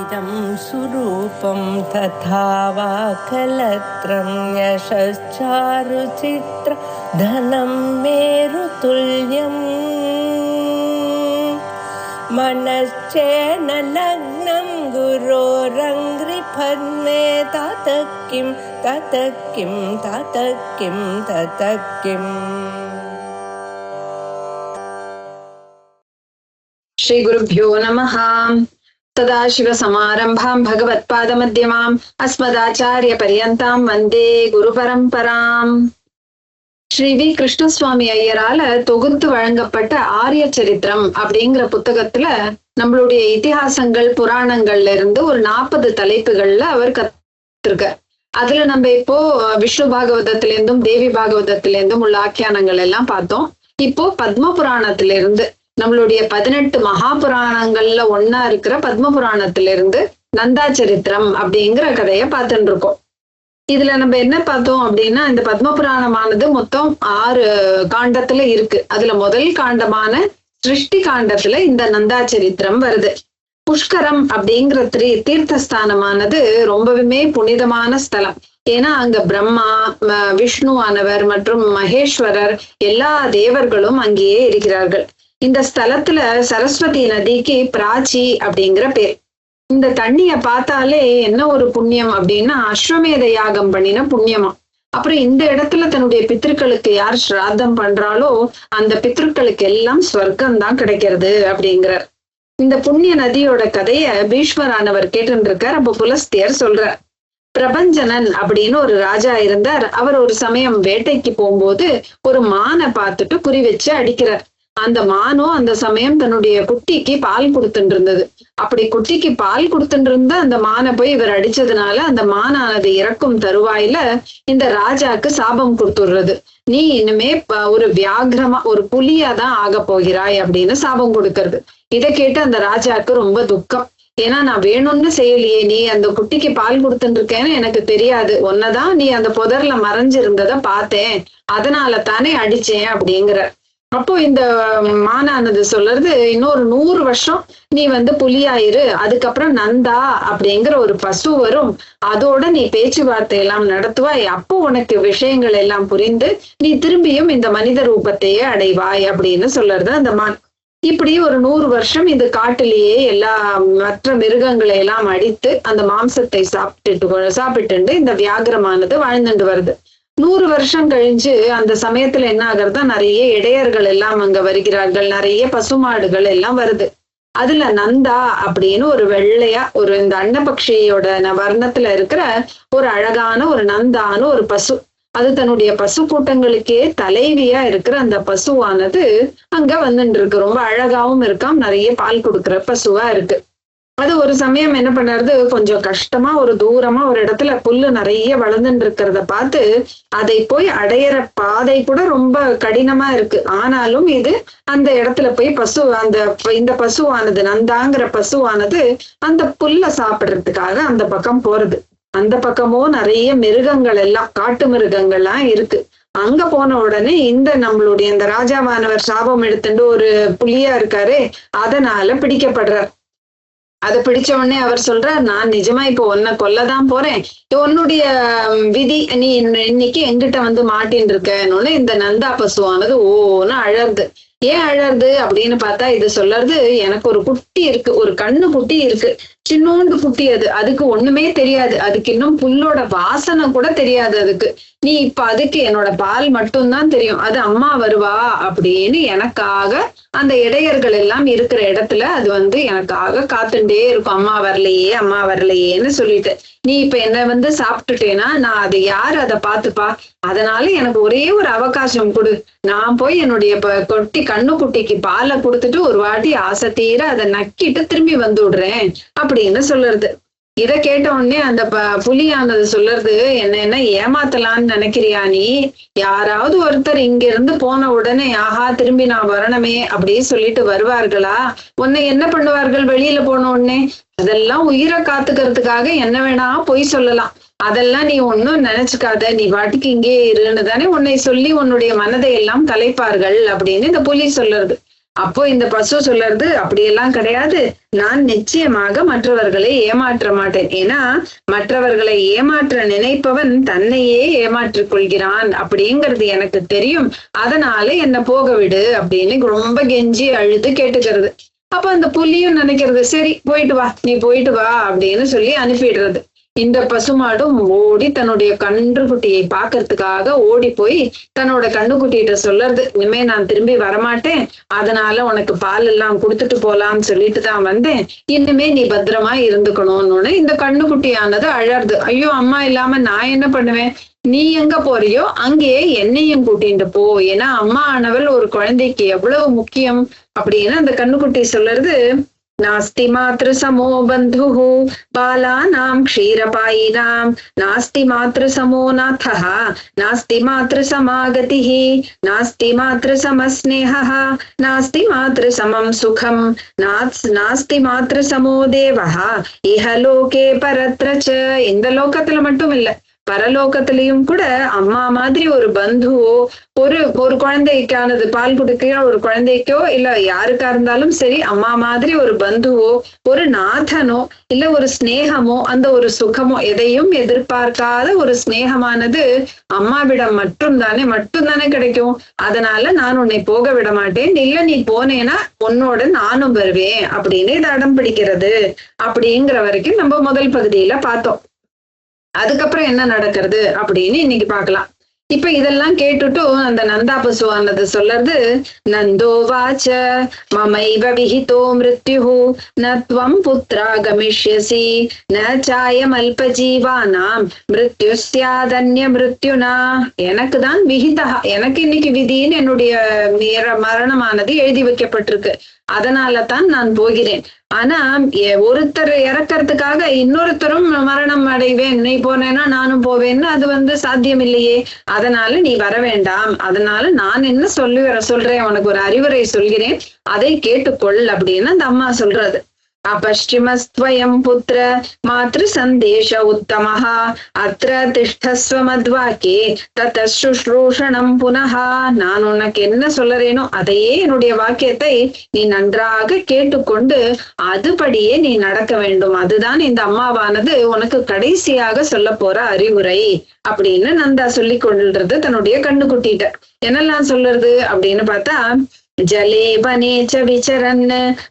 इदं सुरूपं तथा वा कलत्रं यशश्चारुचित्र धनं मेरुतुल्यम् मनश्चेन लग्नं गुरोरङ्घ्रिपद्मे ततः किं ततः किं ततः किं ततः किम्. श्री गुरुभ्यो नमः. सदाशिवसमारम्भां भगवत्पादमध्यमाम् अस्मदाचार्यपर्यन्तां वन्दे குருபரம்பராம். ஸ்ரீ வி கிருஷ்ணசுவாமி ஐயரால தொகுத்து வழங்கப்பட்ட ஆரிய சரித்திரம் அப்படிங்கிற புத்தகத்துல நம்மளுடைய இதிகாசங்கள் புராணங்கள்ல இருந்து ஒரு 40 தலைப்புகள்ல அவர் கத்திருக்கார். அதுல நம்ம இப்போ விஷ்ணு பாகவதத்திலிருந்தும் தேவி பாகவதத்திலிருந்தும் உள்ள ஆக்கியானங்கள் எல்லாம் பார்த்தோம். இப்போ பத்ம புராணத்திலிருந்து நம்மளுடைய 18 மகா புராணங்கள்ல ஒன்னா இருக்கிற பத்ம புராணத்திலிருந்து நந்தாச்சரித்திரம் அப்படிங்கிற கதைய பார்த்துட்டு இருக்கோம். இதுல நம்ம என்ன பார்த்தோம் அப்படின்னா, இந்த பத்ம புராணமானது மொத்தம் 6 காண்டத்துல இருக்கு. அதுல முதல் காண்டமான சிருஷ்டி காண்டத்துல இந்த நந்தாச்சரித்திரம் வருது. புஷ்கரம் அப்படிங்கிற தீர்த்தஸ்தானமானது ரொம்பவுமே புனிதமான ஸ்தலம். ஏன்னா அங்க பிரம்மா, விஷ்ணுவானவர் மற்றும் மகேஸ்வரர் எல்லா தேவர்களும் அங்கேயே இருக்கிறார்கள். இந்த ஸ்தலத்துல சரஸ்வதி நதிக்கு பிராச்சி அப்படிங்கிற பேர். இந்த தண்ணிய பார்த்தாலே என்ன ஒரு புண்ணியம் அப்படின்னா, அஸ்வமேத யாகம் பண்ணின புண்ணியமா. அப்புறம் இந்த இடத்துல தன்னுடைய பித்ருக்களுக்கு யார் ஸ்ராத்தம் பண்றாலோ அந்த பித்ருக்களுக்கு எல்லாம் ஸ்வர்க்கம் தான் கிடைக்கிறது அப்படிங்கிறார். இந்த புண்ணிய நதியோட கதைய பீஷ்மரானவர் கேட்டு இருக்கார். அப்ப புலஸ்தியர் சொல்றார், பிரபஞ்சனன் அப்படின்னு ஒரு ராஜா இருந்தார். அவர் ஒரு சமயம் வேட்டைக்கு போகும்போது ஒரு மானை பார்த்துட்டு குறி வச்சு அடிக்கிறார். அந்த மானும் அந்த சமயம் தன்னுடைய குட்டிக்கு பால் கொடுத்துட்டு இருந்தது. அப்படி குட்டிக்கு பால் கொடுத்துட்டு இருந்த அந்த மானை போய் இவர் அடிச்சதுனால அந்த மானானது இறக்கும் தருவாயில இந்த ராஜாக்கு சாபம் கொடுத்துடுறது. நீ இனிமே ஒரு வியாகிரமா ஒரு புலியாதான் ஆக போகிறாய் அப்படின்னு சாபம் கொடுக்கறது. இதை கேட்டு அந்த ராஜாக்கு ரொம்ப துக்கம். ஏன்னா நான் வேணும்னு செய்யலையே, நீ அந்த குட்டிக்கு பால் கொடுத்துட்டு இருக்கேன்னு எனக்கு தெரியாது, ஒன்னதான் நீ அந்த புதர்ல மறைஞ்சிருந்தத பார்த்தேன், அதனால தானே அடிச்சேன் அப்படிங்கிற. அப்போ இந்த மானானது சொல்றது, இன்னொரு 100 வருஷம் நீ புலியாயிரு, அதுக்கப்புறம் நந்தா அப்படிங்கிற ஒரு பசு வரும், அதோட நீ பேச்சுவார்த்தை எல்லாம் நடத்துவாய், அப்போ உனக்கு விஷயங்கள் எல்லாம் புரிந்து நீ திரும்பியும் இந்த மனித ரூபத்தையே அடைவாய் அப்படின்னு சொல்றது அந்த மான். இப்படி ஒரு 100 வருஷம் இந்த காட்டிலேயே எல்லா மற்ற மிருகங்களை எல்லாம் அடித்து அந்த மாம்சத்தை சாப்பிட்டு இந்த வியாகிரமானது வாழ்ந்துட்டு வருது. 100 வருஷம் கழிஞ்சு அந்த சமயத்துல என்ன ஆகுறதா, நிறைய இடையர்கள் எல்லாம் அங்க வருகிறார்கள், நிறைய பசுமாடுகள் எல்லாம் வருது. அதுல நந்தா அப்படின்னு ஒரு வெள்ளையா ஒரு இந்த அன்னபக்ஷியோட வர்ணத்துல இருக்கிற ஒரு அழகான ஒரு நந்தான்னு ஒரு பசு, அது தன்னுடைய பசு கூட்டங்களுக்கே தலைவியா இருக்கிற அந்த பசுவானது அங்க வந்துட்டு இருக்கு. ரொம்ப அழகாவும் இருக்காம், நிறைய பால் கொடுக்குற பசுவா இருக்கு. அது ஒரு சமயம் என்ன பண்ணுறது, கொஞ்சம் கஷ்டமா ஒரு தூரமா ஒரு இடத்துல புல்லு நிறைய வளர்ந்துட்டு இருக்கிறத பார்த்து அதை போய் அடையிற பாதை கூட ரொம்ப கடினமா இருக்கு. ஆனாலும் இது அந்த இடத்துல போய் இந்த பசுவானது நந்தாங்கிற பசுவானது அந்த புல்ல சாப்பிடுறதுக்காக அந்த பக்கம் போறது. அந்த பக்கமோ நிறைய மிருகங்கள் எல்லாம் காட்டு மிருகங்கள்லாம் இருக்கு. அங்க போன உடனே இந்த நம்மளுடைய இந்த ராஜாவானவர் சாபம் எடுத்துட்டு ஒரு புலியா இருக்காரு, அதனால பிடிக்கப்படுறார். அதை பிடிச்ச உடனே அவர் சொல்றார், நான் நிஜமா இப்போ உன்னை கொல்லதான் போறேன், உன்னுடைய விதி, நீ இன்னைக்கு எங்கிட்ட மாட்டின்னு இருக்கன்னு இந்த நந்தா பசுவானது ஓன்னு அழறது. ஏன் அழறது அப்படின்னு பார்த்தா இது சொல்றது, எனக்கு ஒரு குட்டி இருக்கு, ஒரு கண்ணு குட்டி இருக்கு, சின்னோண்டு குட்டி, அதுக்கு ஒண்ணுமே தெரியாது, அதுக்கு இன்னும் புல்லோட வாசனை கூட தெரியாது அதுக்கு. நீ இப்ப அதுக்கு என்னோட பால் மட்டும்தான் தெரியும், அது அம்மா வருவா அப்படின்னு எனக்காக அந்த இடையர்கள் எல்லாம் இருக்கிற இடத்துல அது எனக்காக காத்துட்டே இருக்கும், அம்மா வரலையே அம்மா வரலையேன்னு சொல்லிட்டு. நீ இப்ப என்ன சாப்பிட்டுட்டேன்னா நான் அதை யாரு அதை பார்த்துப்பா, அதனால எனக்கு ஒரே ஒரு அவகாசம் கொடு, நான் போய் என்னுடைய கண்ணு குட்டிக்கு பாலை கொடுத்துட்டு ஒரு வாட்டி ஆசை தீர அதை நக்கிட்டு திரும்பி வந்து விடுறேன் அப்படின்னு சொல்லுறது. இதை கேட்ட உடனே அந்த புலியானது சொல்றது, என்ன ஏமாத்தலான்னு நினைக்கிறியா நீ, யாராவது ஒருத்தர் இங்க இருந்து போன உடனே ஆஹா திரும்பி நான் வரணுமே அப்படின்னு சொல்லிட்டு வருவார்களா, உன்னை என்ன பண்ணுவார்கள் வெளியில போன உடனே, அதெல்லாம் உயிரை காத்துக்கிறதுக்காக என்ன வேணா பொய் சொல்லலாம், அதெல்லாம் நீ ஒன்னும் நினைச்சுக்காத, நீ வாட்டுக்கு இங்கே இருன்னு தானே உன்னை சொல்லி உன்னுடைய மனதை எல்லாம் கலைப்பார்கள் அப்படின்னு இந்த புலி சொல்லுறது. அப்போ இந்த பசு சொல்றது அப்படியெல்லாம் கிடையாது, நான் நிச்சயமாக மற்றவர்களை ஏமாற்ற மாட்டேன். ஏன்னா மற்றவர்களை ஏமாற்ற நினைப்பவன் தன்னையே ஏமாற்றிக் கொள்கிறான் அப்படிங்கிறது எனக்கு தெரியும். அதனால என்ன போக விடு அப்படின்னு ரொம்ப கெஞ்சி அழுது கேட்டுக்கிறது. அப்ப அந்த புலியும் நினைக்கிறது, சரி போயிட்டு வா, நீ போயிட்டு வா அப்படின்னு சொல்லி அனுப்பிடுறது. இந்த பசுமாடும் ஓடி தன்னுடைய கன்றுக்குட்டியை பாக்குறதுக்காக ஓடி போய் தன்னோட கண்ணுக்குட்டிகிட்ட சொல்றது, இனிமே நான் திரும்பி வரமாட்டேன், அதனால உனக்கு பால் எல்லாம் கொடுத்துட்டு போலான்னு சொல்லிட்டு தான் வந்தேன், இனிமே நீ பத்திரமா இருந்துக்கணும்னு இந்த கண்ணுக்குட்டியானது அழறது. ஐயோ அம்மா இல்லாம நான் என்ன பண்ணுவேன், நீ எங்க போறியோ அங்கேயே என்னையும் கூட்டிட்டு போ, ஏன்னா அம்மா ஆனவள் ஒரு குழந்தைக்கு எவ்வளவு முக்கியம் அப்படின்னு அந்த கண்ணுக்குட்டி சொல்றது. நாஸ்தி மாத்ரு சமோ பந்துஹ பாலானாம் க்ஷீரபாயினாம் நாஸ்தி மாத்ரு சமோ நாதஹ நாஸ்தி மாத்ரு சமாகதிஹ நாஸ்தி மாத்ரு சமஸ்நேஹः நாஸ்தி மாத்ரு சமம் சுகம் நாஸ்தி மாத்ரு சமோ தேவஹ இஹலோகே பரத்ர ச. இந்த லோகத்துல மட்டும் இல்ல, பரலோகத்திலையும் கூட அம்மா மாதிரி ஒரு பந்துவோ, ஒரு குழந்தைக்கானது பால் குடிக்கிற ஒரு குழந்தைக்கோ இல்ல யாருக்கா இருந்தாலும் சரி, அம்மா மாதிரி ஒரு பந்துவோ, ஒரு நாதனோ இல்ல ஒரு ஸ்நேகமோ, அந்த ஒரு சுகமோ, எதையும் எதிர்பார்க்காத ஒரு ஸ்நேகமானது அம்மாவிடம் மட்டும்தானே கிடைக்கும். அதனால நான் உன்னை போக விட மாட்டேன், இல்ல நீ போனேன்னா உன்னோட நானும் வருவேன் அப்படின்னு இது அடம் பிடிக்கிறது. அப்படிங்கிற வரைக்கும் நம்ம முதல் பகுதியில பார்த்தோம். அதுக்கப்புறம் என்ன நடக்கிறது அப்படின்னு இன்னைக்கு பார்க்கலாம். இப்ப இதெல்லாம் கேட்டுட்டு அந்த நந்தா பசுவானது சொல்றது, நந்தோ வாச்ச மமைவ விஹிதோ மிருத்யுஹு ந த்வம் புத்ரா கமிஷ்யசி ந சாயம் அல்பஜீவானாம் மிருத்யுஸ்யாதன்ய மிருத்யுனா. எனக்கு தான் விஹிதா, எனக்கு இன்னைக்கு விதின்னு என்னுடைய மரணமானது எழுதி வைக்கப்பட்டிருக்கு, அதனால தான் நான் போகிறேன். ஆனா ஒருத்தர் இறக்கிறதுக்காக இன்னொருத்தரும் மரணம் அடைவேன், நீ போனேன்னா நானும் போவேன்னு அது சாத்தியம் இல்லையே, அதனால நீ வர வேண்டாம், அதனால நான் என்ன சொல்றேன், உனக்கு ஒரு அறிவுரை சொல்கிறேன், அதை கேட்டுக்கொள் அப்படின்னு அந்த அம்மா சொல்றது. अपश्चिमस्त्वयं पुत्र मातृसन्देश उत्तमः अत्र तिष्ठस्व मद्वाक्ये ततः शुश्रूषणं पुनः. நான் உனக்கு என்ன சொல்லறேனோ அதையே என்னுடைய வாக்கியத்தை நீ நன்றாக கேட்டுக்கொண்டு அதுபடியே நீ நடக்க வேண்டும், அதுதான் இந்த அம்மாவானது உனக்கு கடைசியாக சொல்ல போற அறிவுரை அப்படின்னு நந்தா சொல்லி கொள்றது தன்னுடைய கண்ணுக்குட்டிட்ட. என்னெல்லாம் சொல்றது அப்படின்னு பார்த்தா, ஜலே வனே ச விசரன்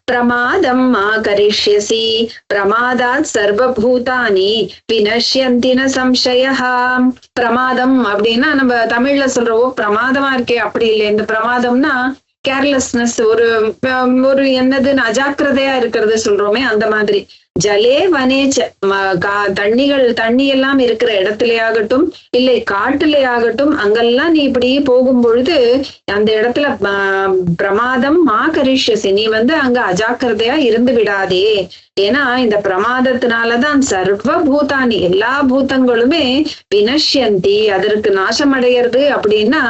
பிரமாதம் மா கரிஷ்யசி பிரமாதாத் சர்வபூதானி வினஷ்யந்தி ந சம்சயः. பிரமாதம் அப்படின்னா நம்ம தமிழ்ல சொல்றோம் பிரமாதமா இருக்கே, அப்படி இல்லை. இந்த பிரமாதம்னா கேர்லெஸ்னஸ், ஒரு என்னதுன்னு அஜாக்கிரதையா இருக்கிறது சொல்றோமே அந்த மாதிரி. ஜலே வனேச்ச தண்ணி எல்லாம் இருக்கிற இடத்துலயாகட்டும் இல்லை காட்டுலயாகட்டும், அங்கெல்லாம் நீ இப்படி போகும் பொழுது அந்த இடத்துல பிரமாதம் மா கரிஷ்யசி, நீ அங்க அஜாக்கிரதையா இருந்து விடாதே. ஏன்னா இந்த பிரமாதத்தினாலதான் சர்வ பூதானி எல்லா பூதங்களுமே வினஷ்யந்தி, அதற்கு நாசம் அடையிறது அப்படின்னா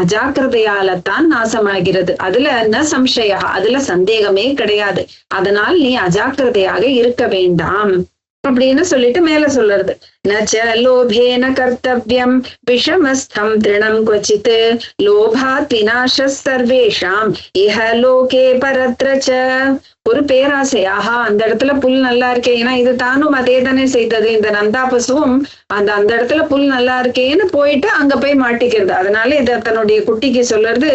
அஜாக்கிரதையாலத்தான் நாசமாகிறது, அதுல ந சம்சயா, அதுல சந்தேகமே கிடையாது. அதனால் நீ அஜாக்கிரதையாக இருக்க வேண்டாம் அப்படின்னு சொல்லிட்டு மேல சொல்றது. நச்ச லோபேன கர்த்தவ்யம் விஷமஸ்தம் திருணம் கொச்சித் லோபாத் விநாச சர்வேஷாம் இஹ லோகே பரத்ரச்ச. ஒரு பேராசையாக அந்த இடத்துல புல் நல்லா இருக்கே, ஏன்னா இது தானும் அதே தானே செய்தது, இந்த நந்தா பசுவும் அந்த இடத்துல புல் நல்லா இருக்கேன்னு போயிட்டு அங்க போய் மாட்டிக்கிறது. அதனால இத தன்னுடைய குட்டிக்கு சொல்றது,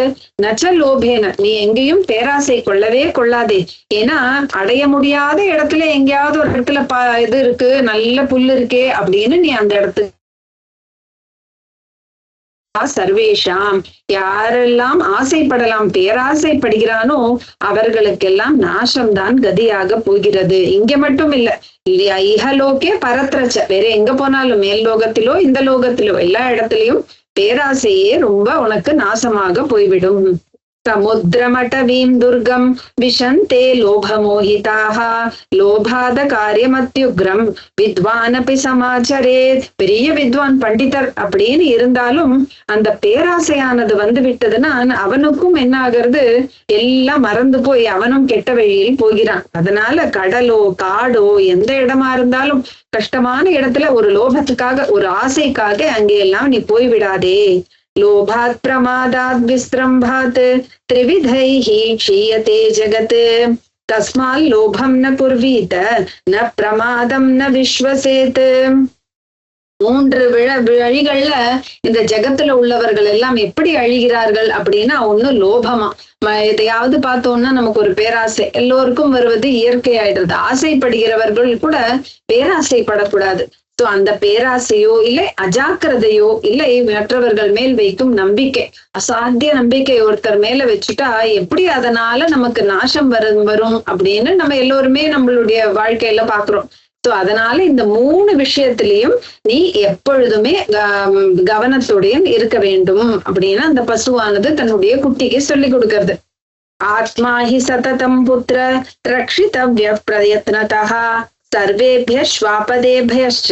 நச்ச லோபேன, நீ எங்கேயும் பேராசை கொள்ளவே கொள்ளாதே. ஏன்னா அடைய முடியாத இடத்துல எங்கேயாவது ஒரு இடத்துல இது இருக்கு, நல்ல புல் இருக்கே அப்படின்னு நீ அந்த இடத்துக்கு சர்வேஷாம், யாரெல்லாம் ஆசைப்படலாம் பேராசைப்படுகிறானோ அவர்களுக்கெல்லாம் நாசம்தான் கதியாக போகிறது. இங்க மட்டும் இல்ல, இஹலோகே பரத்ரச்ச, வேற எங்க போனாலும் மேல் லோகத்திலோ இந்த லோகத்திலோ எல்லா இடத்துலயும் பேராசையே ரொம்ப உனக்கு நாசமாக போய்விடும். சமுத்திரமட்டவீம் துர்கம் விஷந்தே லோபமோஹிதாக லோபாத காரியமத்யுக்ரம் வித்வானபி சமாச்சரேத். பெரிய வித்வான் பண்டிதர் அப்படின்னு இருந்தாலும் அந்த பேராசையானது விட்டதுன்னா அவனுக்கும் என்ன ஆகிறது, எல்லாம் மறந்து போய் அவனும் கெட்ட வழியில் போகிறான். அதனால கடலோ காடோ எந்த இடமா இருந்தாலும் கஷ்டமான இடத்துல ஒரு லோபத்துக்காக ஒரு ஆசைக்காக அங்கே எல்லாம் நீ போய்விடாதே. லோபாத் பிரமாதாத் விஸ்ரம்பாத் த்ரிவிதைஹி க்ஷீயதே ஜகத் தஸ்மால் லோபம் ந குர்வீத ந பிரமாதம் ந விஸ்வசேத். 3 வழிகள்ல இந்த ஜகத்துல உள்ளவர்கள் எல்லாம் எப்படி அழிகிறார்கள் அப்படின்னா, ஒண்ணு லோபமா, எதையாவது பார்த்தோம்னா நமக்கு ஒரு பேராசை எல்லோருக்கும் வருவது இயற்கை ஆயிடுறது. ஆசைப்படுகிறவர்கள் கூட பேராசைப்படக்கூடாது. சோ அந்த பேராசையோ இல்லை அஜாக்கிரதையோ இல்லை மற்றவர்கள் மேல் வைக்கும் நம்பிக்கை, அசாத்திய நம்பிக்கை ஒருத்தர் மேல வச்சுட்டா எப்படி அதனால நமக்கு நாசம் வரும் அப்படின்னு நம்ம எல்லோருமே நம்மளுடைய வாழ்க்கையில பாக்குறோம். சோ அதனால இந்த 3 விஷயத்திலையும் நீ எப்பொழுதுமே கவனத்துடன் இருக்க வேண்டும் அப்படின்னு அந்த பசுவானது தன்னுடைய குட்டிக்கு சொல்லி கொடுக்கிறது. ஆத்மா ஹி சததம் புத்திர ரக்ஷிதவ்ய பிரயத்னதஹ சர்வேபிய ஸ்வாபதேபியஸ்ச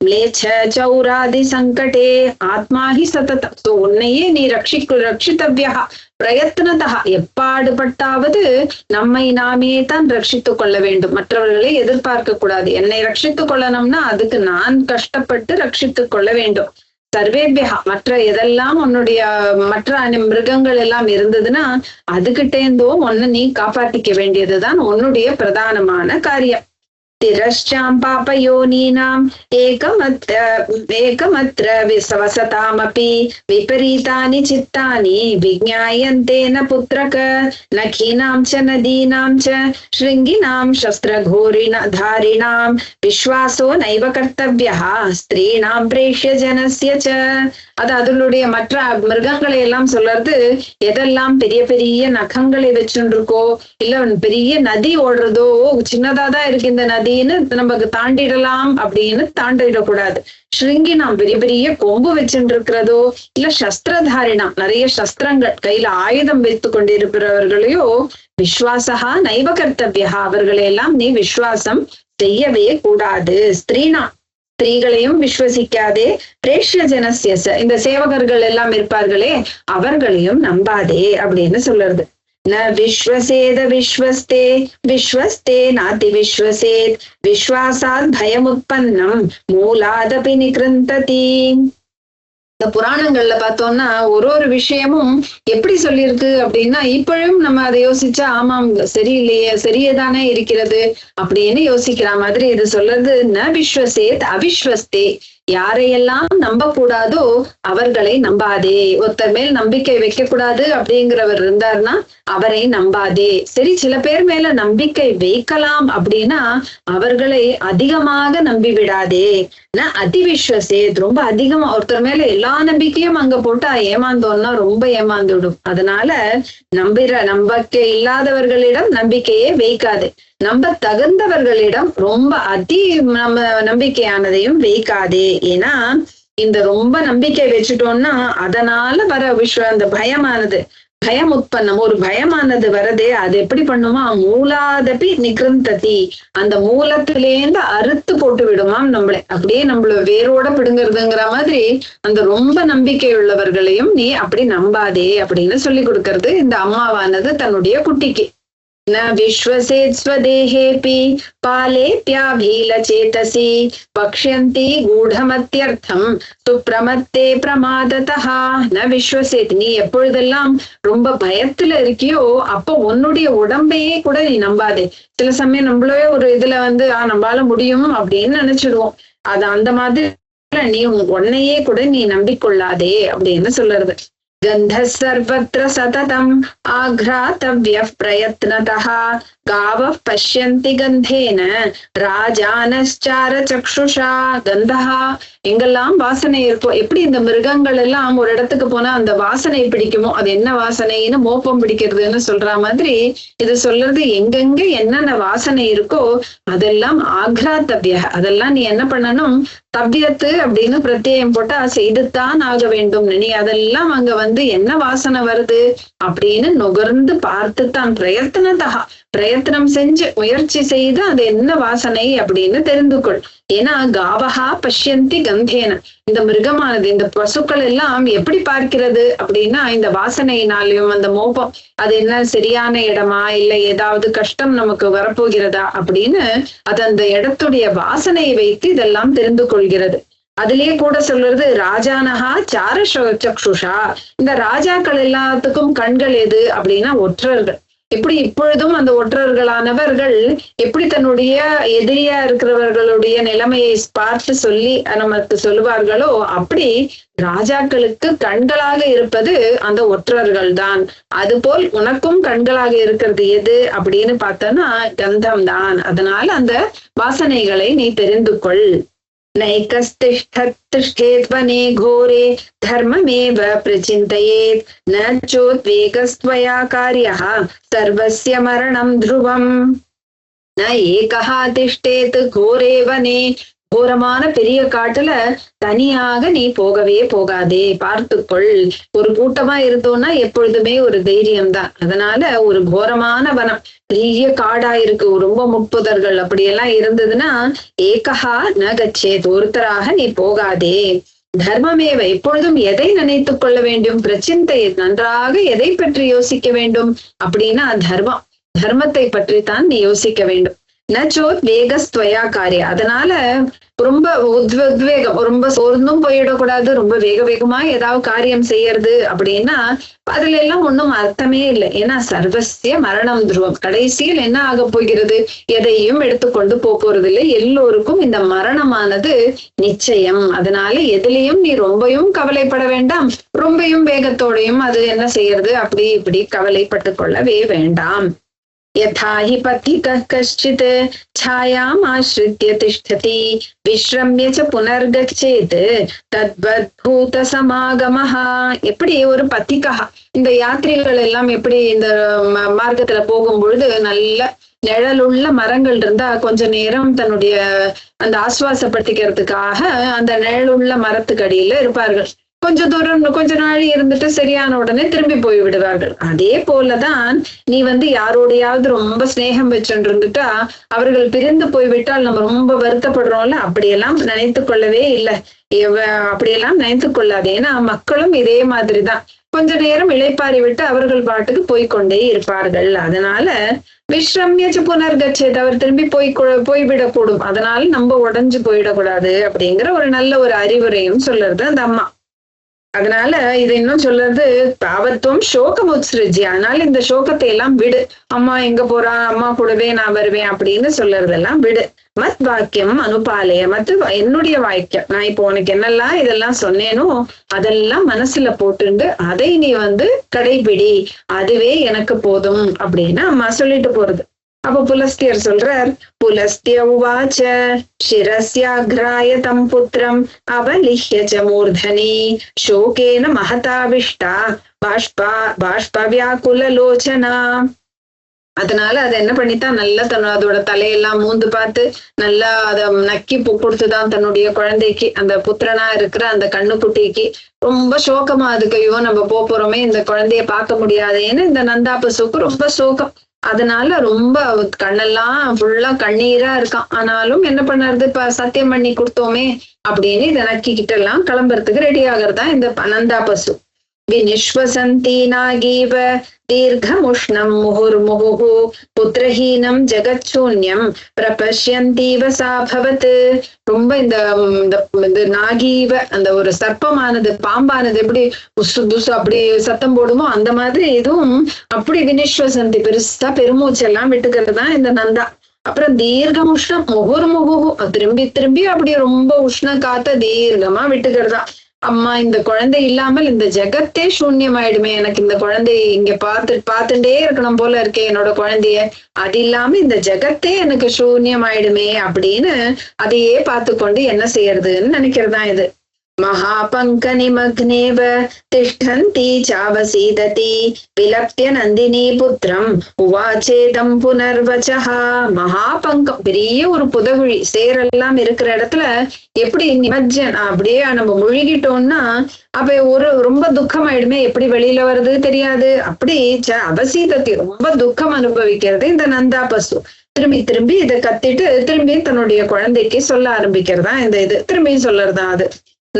ம்லேச்ச சௌராதி சங்கடே. ஆத்மா ஹி சததம், சோ உன்னையே நீ ரட்சித்தவ்யா பிரயத்னதா, எப்பாடுபட்டாவது நம்மை நாமே தான் ரட்சித்துக் கொள்ள வேண்டும், மற்றவர்களை எதிர்பார்க்க கூடாது. என்னை ரட்சித்துக் கொள்ளணும்னா அதுக்கு நான் கஷ்டப்பட்டு ரட்சித்துக் கொள்ள வேண்டும். சர்வேபியா, மற்ற எதெல்லாம் உன்னுடைய மற்ற மிருகங்கள் எல்லாம் இருந்ததுன்னா அதுகிட்டேந்தோ ஒன்னு நீ காப்பாற்றிக்க வேண்டியதுதான் உன்னுடைய பிரதானமான காரியம். திரஷ்சாம் பாபயோனீனாம் ஏகமத்ர விசவசதாமபி விபரீதானி சித்தானி விஜ்ஞாயந்தேன புத்ரக நகீனாம் ச நதீனாம் ச ஸ்ருங்கினாம் சஸ்திரகோரிணாரிணாம் விஸ்வாசோ நைவ கர்த்தவ்யः ஸ்திரீணாம் பிரேஷ்ய ஜனஸ்ய ச. அது அதனுடைய மற்ற மிருகங்களை எல்லாம் சொல்றது, எதெல்லாம் பெரிய பெரிய நகங்களை வச்சுருக்கோ இல்ல பெரிய நதி ஓடுறதோ, சின்னதா தான் இருக்கு இந்த நதின்னு நமக்கு தாண்டிடலாம் அப்படின்னு தாண்டிடக்கூடாது. ஸ்ருங்கி நாம் பெரிய பெரிய கொம்பு வச்சுட்டு இருக்கிறதோ இல்ல சஸ்திரதாரிணாம் நிறைய சஸ்திரங்கள் கையில ஆயுதம் வைத்து கொண்டிருக்கிறவர்களையோ விஸ்வாசா நைவ கர்த்தவ்யா அவர்களையெல்லாம் நீ விஸ்வாசம் செய்யவே கூடாது. ஸ்திரீகளையும் விஸ்வசிக்காதே. பிரேஷ்ய ஜனஸ்யச, இந்த சேவகர்கள் எல்லாம் இருப்பார்களே அவர்களையும் நம்பாதே அப்படின்னு சொல்றது. ந விஸ்வசேத விஸ்வஸ்தே விஸ்வஸ்தே நாதி விஸ்வசேத் விஸ்வாசாத் பயமுத்பன்னம் மூலாதபி நிகிருந்ததி. இந்த புராணங்கள்ல பார்த்தோம்னா ஒரு விஷயமும் எப்படி சொல்லியிருக்கு அப்படின்னா, இப்பழும் நம்ம அதை யோசிச்சா ஆமாம் சரியில்லையே சரியேதானே இருக்கிறது அப்படின்னு யோசிக்கிற மாதிரி இது சொல்றது. ந விஸ்வசேத் அவிஸ்வஸ்தே, யாரையெல்லாம் நம்ப கூடாதோ அவர்களை நம்பாதே. ஒருத்தர் மேல் நம்பிக்கை வைக்க கூடாது அப்படிங்கிறவர் இருந்தார்னா அவரை நம்பாதே. சரி, சில பேர் மேல நம்பிக்கை வைக்கலாம் அப்படின்னா அவர்களை அதிகமாக நம்பி விடாதே. அதிவிஸ்வசேத், ரொம்ப அதிகமா ஒருத்தர் மேல எல்லா நம்பிக்கையும் அங்க போட்டா ஏமாந்தோம்னா ரொம்ப ஏமாந்துடும். அதனால நம்பிக்கை இல்லாதவர்களிடம் நம்பிக்கையே வைக்காது. நம்ப தகுந்தவர்களிடம் ரொம்ப நம்ம நம்பிக்கையானதையும் வைக்காதே. ஏன்னா இந்த ரொம்ப நம்பிக்கை வச்சுட்டோம்னா அதனால வர அந்த பயம் உற்பத்தம், ஒரு பயமானது வரதே, அது எப்படி பண்ணுமா, மூலாதபி நிகிருந்ததி, அந்த மூலத்திலேந்து அறுத்து போட்டு விடுமாம் நம்மளை, அப்படியே நம்மள வேரோட பிடுங்கிறதுங்கிற மாதிரி. அந்த ரொம்ப நம்பிக்கை உள்ளவர்களையும் நீ அப்படி நம்பாதே அப்படின்னு சொல்லி கொடுக்கறது இந்த அம்மாவானது தன்னுடைய குட்டிக்கு. ந விஸ்வசேத் ஸ்வதேஹேபி பாலேப்யாபீலசேதசி பக்ஷ்யந்தி கூடமத்யர்த்தம் சுப்ரமத்தே பிரமாததஹ. ந விஸ்வசேத், நீ எப்பொழுதெல்லாம் ரொம்ப பயத்துல இருக்கியோ அப்போ உன்னுடைய உடம்பையே கூட நீ நம்பாதே. சில சமயம் நம்மளே ஒரு இதுல நம்மளால முடியும் அப்படின்னு நினைச்சிடுவோம். அது அந்த மாதிரி நீ உன்னையே கூட நீ நம்பிக்கொள்ளாதே அப்படின்னு சொல்றது. கந்த சர்வத்ர சததம் ஆக்ராதவ்ய பிரயத்னதஹ காவः பஷ்யந்தி கந்தேன ராஜானச்சார சக்ஷுஷா. கந்தஹா, எங்கெல்லாம் வாசனை இருக்கோ, எப்படி இந்த மிருகங்கள் எல்லாம் ஒரு இடத்துக்கு போனா அந்த வாசனை பிடிக்குமோ, அது என்ன வாசனைன்னு மோப்பம் பிடிக்கிறதுன்னு சொல்ற மாதிரி இது சொல்றது. எங்கெங்க என்னென்ன வாசனை இருக்கோ அதெல்லாம் ஆக்ராதவ்ய, அதெல்லாம் நீ என்ன பண்ணணும், தவ்யத்து அப்படின்னு பிரத்யேகம் போட்டா செய்துத்தான் ஆக வேண்டும். நீ அதெல்லாம் அங்க என்ன வாசனை வருது அப்படின்னு நுகர்ந்து பார்த்துத்தான் பிரயத்தனம் செஞ்சு முயற்சி செய்து அது என்ன வாசனை அப்படின்னு தெரிந்து கொள். ஏன்னா காவஹா பஷ்யந்தி கந்தேன, இந்த மிருகமானது இந்த பசுக்கள் எல்லாம் எப்படி பார்க்கிறது அப்படின்னா இந்த வாசனையினாலையும் அந்த மோபம், அது என்ன சரியான இடமா இல்ல ஏதாவது கஷ்டம் நமக்கு வரப்போகிறதா அப்படின்னு அது அந்த இடத்துடைய வாசனையை வைத்து இதெல்லாம் தெரிந்து கொள்கிறது. அதுலயே கூட சொல்றது ராஜானஹா சார சக்ஷுஷா. இந்த ராஜாக்கள் எல்லாத்துக்கும் கண்கள் எது அப்படின்னா ஒற்றர்கள். எப்படி இப்பொழுதும் அந்த ஒற்றர்களானவர்கள் எப்படி தன்னுடைய எதிரியா இருக்கிறவர்களுடைய நிலைமையை பார்த்து சொல்லி நமக்கு சொல்லுவார்களோ, அப்படி ராஜாக்களுக்கு கண்களாக இருப்பது அந்த ஒற்றர்கள் தான். அதுபோல் உனக்கும் கண்களாக இருக்கிறது எது அப்படின்னு பார்த்தோன்னா கந்தம் தான். அதனால அந்த வாசனைகளை நீ தெரிந்து கொள். நைகஸ்திஷ்டேத்வனே கோரே தர்மமேவ பிரசிந்தயேத் ந சோத்வேகஸ்த்வயா காரியः சர்வஸ்ய மரணம் த்ருவம். ந ஏகஹ திஷ்டேத் கோரே வனே. கோரமான பெரிய காட்டுல தனியாக நீ போகவே போகாதே, பார்த்துக்கொள். ஒரு கூட்டமா இருந்தோம்னா எப்பொழுதுமே ஒரு தைரியம் தான். அதனால ஒரு கோரமான வனம், பெரிய காடா இருக்கு, ரொம்ப முட்புதர்கள் அப்படியெல்லாம் இருந்ததுன்னா ஏகஹா ந கச்சேத், ஒருத்தராக நீ போகாதே. தர்மமேவ, எப்பொழுதும் எதை நினைத்துக் கொள்ள வேண்டும், பிரச்சிந்தை, நன்றாக எதை பற்றி யோசிக்க வேண்டும் அப்படின்னா தர்மத்தை பற்றித்தான் நீ யோசிக்க வேண்டும். நச்சோத் வேகஸ்துவயா காரிய, அதனால ரொம்ப உத்வேகம், ரொம்ப சோர்ந்தும் போயிடக்கூடாது. ரொம்ப வேகமா ஏதாவது காரியம் செய்யறது அப்படின்னா அதுல எல்லாம் ஒண்ணும் அர்த்தமே இல்லை. ஏன்னா சர்வசிய மரணம் துருவம், கடைசியில் என்ன ஆக போகிறது, எதையும் எடுத்துக்கொண்டு போறது இல்லை. எல்லோருக்கும் இந்த மரணமானது நிச்சயம். அதனால எதுலயும் நீ ரொம்பவும் கவலைப்பட வேண்டாம், ரொம்பவும் வேகத்தோடையும் அது என்ன செய்யறது அப்படி இப்படி கவலைப்பட்டு கொள்ளவே வேண்டாம். यथा हि पथिकः कश्चित् छायाम् आश्रित्य तिष्ठति विश्रम्य च पुनर्गच्छेत् तद्वद्भूत समागमः. எப்படி ஒரு பத்திகா, இந்த யாத்திரைகள் எல்லாம் எப்படி இந்த மார்க்கத்துல போகும் பொழுது நல்ல நிழலுள்ள மரங்கள் இருந்தா கொஞ்ச நேரம் தன்னுடைய அந்த ஆசுவாசப்படுத்திக்கிறதுக்காக அந்த நிழலுள்ள மரத்துக்கு அடியில இருப்பார்கள். கொஞ்ச தூரம் கொஞ்ச நாள் இருந்துட்டு சரியான உடனே திரும்பி போய் விடுவார்கள். அதே போலதான் நீ யாரோடையாவது ரொம்ப ஸ்நேகம் வச்சுட்டு இருந்துட்டா அவர்கள் பிரிந்து போய்விட்டால் நம்ம ரொம்ப வருத்தப்படுறோம்ல, அப்படியெல்லாம் நினைத்து கொள்ளவே இல்லை. அப்படியெல்லாம் நினைத்து கொள்ளாது. ஏன்னா மக்களும் இதே மாதிரிதான், கொஞ்ச நேரம் இளைப்பாரி விட்டு அவர்கள் பாட்டுக்கு போய்கொண்டே இருப்பார்கள். அதனால விஸ்ரம்யச்சு புனர்கச்சேத், அவர் திரும்பி போய்விடக்கூடும். அதனால நம்ம உடைஞ்சு போயிடக்கூடாது அப்படிங்கிற ஒரு நல்ல ஒரு அறிவுரையும் சொல்றது அந்த அம்மா. அதனால இது இன்னும் சொல்றது தாவத்துவம் சோகம் உத்ஸ்ருஜி, அதனால இந்த சோகத்தை எல்லாம் விடு. அம்மா எங்க போறா, அம்மா கூடவே நான் வருவேன் அப்படின்னு சொல்றதெல்லாம் விடு. மத் வாக்கியம் அனுபாலய, என்னுடைய வாக்கியம், நான் இப்போ உனக்கு என்னெல்லாம் இதெல்லாம் சொன்னேனோ அதெல்லாம் மனசுல போட்டுண்டு அதை நீ கடைபிடி, அதுவே எனக்கு போதும் அப்படின்னு அம்மா சொல்லிட்டு போறது. அப்ப புலஸ்தியர் சொல்றார், புலஸ்திய உவாச்ச சிரஸ்யாக்ராய தம் புத்திரம் அவலிஹ்ய ச மூர்தனி சோகேன மகதாவிஷ்டா பாஷ்பவ்யாகுல லோச்சனா. அதனால அதை என்ன பண்ணித்தான், நல்லா அதோட தலையெல்லாம் மூந்து பார்த்து நல்லா அதை நக்கி கொடுத்துதான் தன்னுடைய குழந்தைக்கு, அந்த புத்திரனா இருக்கிற அந்த கண்ணுக்குட்டிக்கு ரொம்ப சோகமா. அதுக்கு ஐயோ நம்ம போறோமே, இந்த குழந்தைய பார்க்க முடியாதேன்னு இந்த நந்தா பசுக்கு ரொம்ப சோகம். அதனால ரொம்ப கண்ணெல்லாம் ஃபுல்லா கண்ணீரா இருக்கான். ஆனாலும் என்ன பண்ணறது, இப்ப சத்தியம் பண்ணி கொடுத்தோமே அப்படின்னு இதை நக்கிக்கிட்டு எல்லாம் கிளம்புறதுக்கு ரெடி ஆகிறதா இந்த நந்தா பசு. விநிஸ்வசந்தி நாகீவ தீர்க்கமுஷ்ணம் முகுர்முகு புத்திரஹீனம் ஜெகச்சூன்யம் பிரபஷ்யந்தீவ சாபவத். ரொம்ப இந்த நாகீவ, அந்த ஒரு சர்ப்பமானது, பாம்பானது எப்படி புசு புசு அப்படி சத்தம் போடுமோ அந்த மாதிரி இதுவும் அப்படி விநிஸ்வசந்தி, பெருசா பெருமூச்செல்லாம் விட்டுக்கிறது தான் இந்த நந்தா. அப்புறம் தீர்க்கம் உஷ்ணம் முகுர்முகு, திரும்பி திரும்பி அப்படி ரொம்ப உஷ்ண காத்த தீர்க்கமா விட்டுக்கிறதா. அம்மா இந்த குழந்தை இல்லாமல் இந்த ஜெகத்தே சூன்யமாயிடுமே, எனக்கு இந்த குழந்தைய இங்க பார்த்துட்டே இருக்கணும் போல இருக்கே என்னோட குழந்தைய, அது இல்லாம இந்த ஜெகத்தே எனக்கு சூன்யமாயிடுமே அப்படின்னு அதையே பார்த்து கொண்டு என்ன செய்யறதுன்னு நினைக்கிறதா இது. மகாபங்க நிமக்னேவ திஷ்டந்தி சாவசீததி விலப்திய நந்தினி புத்திரம் உவாச்சேதம் புனர்வச்சஹா. மகாபங்கம், பெரிய ஒரு புதகுழி சேரெல்லாம் இருக்கிற இடத்துல எப்படி நிமஜ்ஜன் அப்படியே நம்ம முழுகிட்டோம்னா அப்ப ஒரு ரொம்ப துக்கம் ஆயிடுமே, எப்படி வெளியில வர்றது தெரியாது. அப்படி அவசீதத்தை ரொம்ப துக்கம் அனுபவிக்கிறது இந்த நந்தா பசு. திரும்பி திரும்பி இதை கத்திட்டு திரும்பி தன்னுடைய குழந்தைக்கு சொல்ல ஆரம்பிக்கிறதா இந்த இது, திரும்பி சொல்லறதா அது.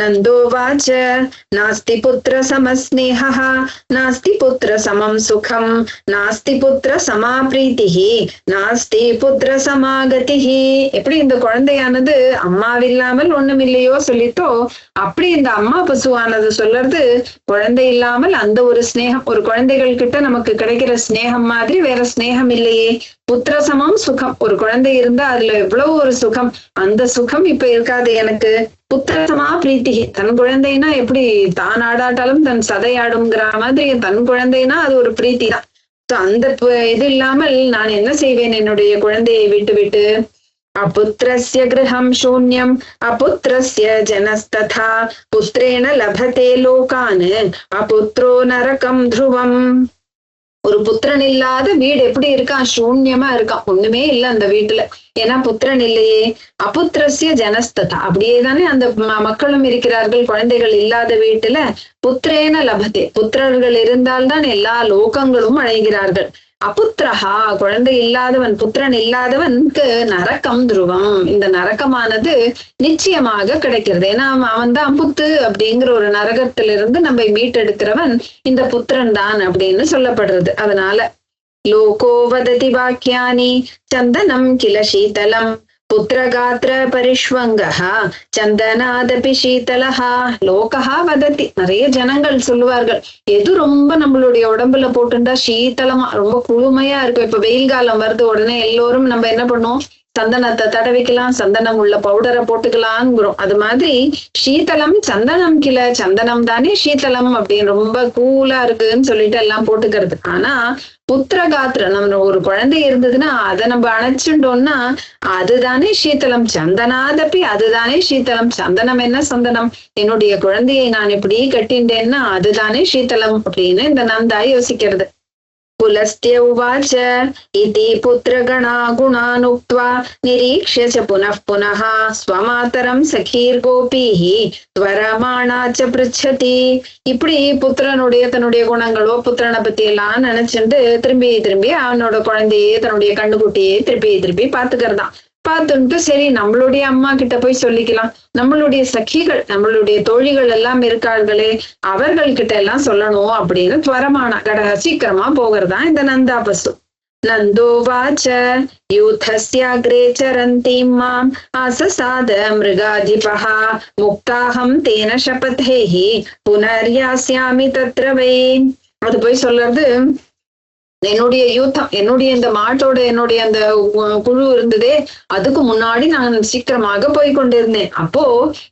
நந்தோவாச்ச நாஸ்தி புத்திர சமஸ்நேஹः நாஸ்தி புத்திர சமம் சுகம் நாஸ்தி புத்திர சமா பிரீத்திஹி நாஸ்தி புத்திர சமாகதிஹி. எப்படி இந்த குழந்தையானது அம்மாவில்லாமல் ஒண்ணும் இல்லையோ சொல்லிட்டோ, அப்படி இந்த அம்மா பசுவானது சொல்றது குழந்தை இல்லாமல் அந்த ஒரு ஸ்நேகம், ஒரு குழந்தைகள் கிட்ட நமக்கு கிடைக்கிற ஸ்நேகம் மாதிரி வேற ஸ்நேகம் இல்லையே. புத்திர சமம் சுகம், ஒரு குழந்தை இருந்தா அதுல எவ்வளவு ஒரு சுகம், அந்த சுகம் இப்ப இருக்காது எனக்கு. புத்திரசமா பிரீத்தி, தன் குழந்தைனா எப்படி தான் ஆடாட்டாலும் தன் சதையாடுங்கிற மாதிரி தன் குழந்தைனா அது ஒரு பிரீத்தி தான். அந்த இது இல்லாமல் நான் என்ன செய்வேன் என்னுடைய குழந்தையை விட்டு விட்டு. அபுத்திரஸ்ய கிரகம் சூன்யம் அபுத்திரஸ்ய ஜனஸ்ததா புத்திரேன லபதே லோகான் அபுத்ரோ நரகம் துருவம். ஒரு புத்திரன் இல்லாத வீடு எப்படி இருக்கான், சூன்யமா இருக்கான், ஒண்ணுமே இல்ல அந்த வீட்டுல. ஏன்னா புத்திரன் இல்லையே. அபுத்திரஸ்ய ஜனஸ்ததா, அப்படியே தானே அந்த மக்களும் இருக்கிறார்கள் குழந்தைகள் இல்லாத வீட்டுல. புத்திரேன லபதே, புத்திரர்கள் இருந்தால்தான் எல்லா லோகங்களும் அழைகிறார்கள். அபுத்திரஹா, குழந்தை இல்லாதவன், புத்திரன் இல்லாதவனுக்கு நரக்கம் துருவம், இந்த நரக்கமானது நிச்சயமாக கிடைக்கிறது. ஏன்னா அவன் தான் புத்து அப்படிங்கிற ஒரு நரகத்திலிருந்து நம்ம மீட்டெடுக்கிறவன் இந்த புத்திரன் தான் அப்படின்னு சொல்லப்படுறது. அதனால லோகோ வததி வாக்கியானி சந்தனம் கில சீதலம் புத்திரகாத்திர பரிஷ்வங்கஹ சந்தனாதபி சீதலஹா. லோகஹா வதத்தி, நிறைய ஜனங்கள் சொல்லுவார்கள் எது ரொம்ப நம்மளுடைய உடம்புல போட்டுண்டா சீத்தலமா ரொம்ப குளுமையா இருக்கும். இப்ப வெயில் காலம் வருது, உடனே எல்லோரும் நம்ம என்ன பண்ணுவோம், சந்தனத்தை தடவிக்கலாம், சந்தனம் உள்ள பவுடரை போட்டுக்கலாம்ங்கிறோம். அது மாதிரி சீதலம் சந்தனம் கில, சந்தனம் தானே சீதலம் அப்படின்னு ரொம்ப கூலா இருக்குன்னு சொல்லிட்டு எல்லாம் போட்டுக்கிறது. ஆனா புத்திரகாத்திர, நம்ம ஒரு குழந்தை இருந்ததுன்னா அதை நம்ம அணைச்சுட்டோம்னா அதுதானே சீத்தலம். சந்தனாதப்பி, அதுதானே சீத்தலம். சந்தனம் என்ன சந்தனம், என்னுடைய குழந்தையை நான் இப்படி கட்டின்றேன்னா அதுதானே சீத்தலம் அப்படின்னு இந்த நந்தா யோசிக்கிறது. पुलस्त्य उवाच इति पुत्रगणा गुणानुक्त्वा निरीक्ष्य च पुनः पुनः स्वमातरं सखीर्गोपीः त्वरमाणा च पृच्छति. இப்படி புத்திரனுடைய தன்னுடைய குணங்களோ புத்திரனை பத்தி எல்லாம் நினைச்சுட்டு திரும்பி திரும்பி அவனோட குழந்தையே தன்னுடைய கண்ணுக்குட்டியே திருப்பி பாத்துக்கிறதான். பார்த்துட்டு சரி நம்மளுடைய அம்மா கிட்ட போய் சொல்லிக்கலாம், நம்மளுடைய சఖிகள் நம்மளுடைய தோழிகள் எல்லாம் இருக்கார்களே அவர்கள் கிட்ட எல்லாம் சொல்லணும் அப்படின்னு துவரமான சீக்கிரமா போகிறதா இந்த நந்தா பசு. நந்தோவாச்ச யூதஸ்யாக்ரே சரந்தீம் மாம் ஆசசாத மிருகாதிபஹ முக்தாஹம் தேன சபதேஹி புனர்யாஸ்யாமி தத்ரவே. அது போய் சொல்றது, என்னுடைய யூத்தம், என்னுடைய இந்த மாட்டோட என்னுடைய அந்த குழு இருந்ததே அதுக்கு முன்னாடி நான் சீக்கிரமாக போய் கொண்டிருந்தேன். அப்போ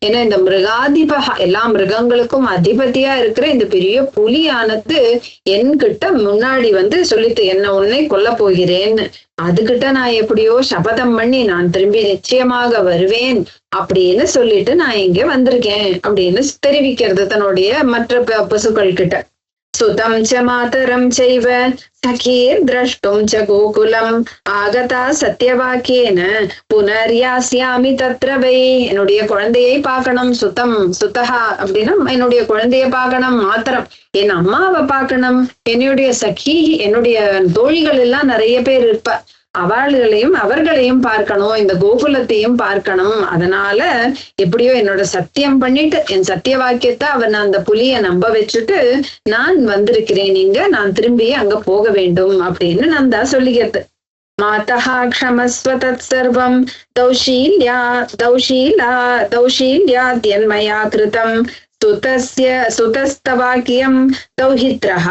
என்ன இந்த மிருகாதிபகா, எல்லா மிருகங்களுக்கும் அதிபதியா இருக்கிற இந்த பெரிய புலியானது என்கிட்ட முன்னாடி வந்து சொல்லிட்டு என்ன உன்னை கொல்ல போகிறேன்னு. அதுகிட்ட நான் எப்படியோ சபதம் பண்ணி நான் திரும்பி நிச்சயமாக வருவேன் அப்படின்னு சொல்லிட்டு நான் இங்க வந்திருக்கேன் அப்படின்னு தெரிவிக்கிறது தன்னுடைய மற்ற பசுக்கள் கிட்ட. சுதம் ச மாதரம் சைவ சகீர் திரஷ்டும் ச கோகுலம் ஆகதா சத்யவாக்கியேன புனர்யாஸ்யாமி தத்ரவை. என்னுடைய குழந்தையை பார்க்கணும், சுத்தஹா அப்படின்னா என்னுடைய குழந்தைய பார்க்கணும், மாத்திரம் என் அம்மாவை பார்க்கணும், என்னுடைய சகி என்னுடைய தோழிகள் எல்லாம் நிறைய பேர் இருப்ப, அவர்களையும் பார்க்கணும், இந்த கோகுலத்தையும் பார்க்கணும். அதனால எப்படியோ என்னோட சத்தியம் பண்ணிட்டு என் சத்திய வாக்கியத்தை அவன் அந்த புலிய நம்ப வச்சுட்டு நான் வந்திருக்கிறேன் இங்க, நான் திரும்பி அங்க போக வேண்டும் அப்படின்னு நந்தா சொல்லிக்கிறது. மாதா க்ஷமஸ்வ தத் சர்வம் தௌஷீல்யாத்யன்மயா கிருதம் சுதஸ்தவாக்கியம் தௌஹித்ரஹ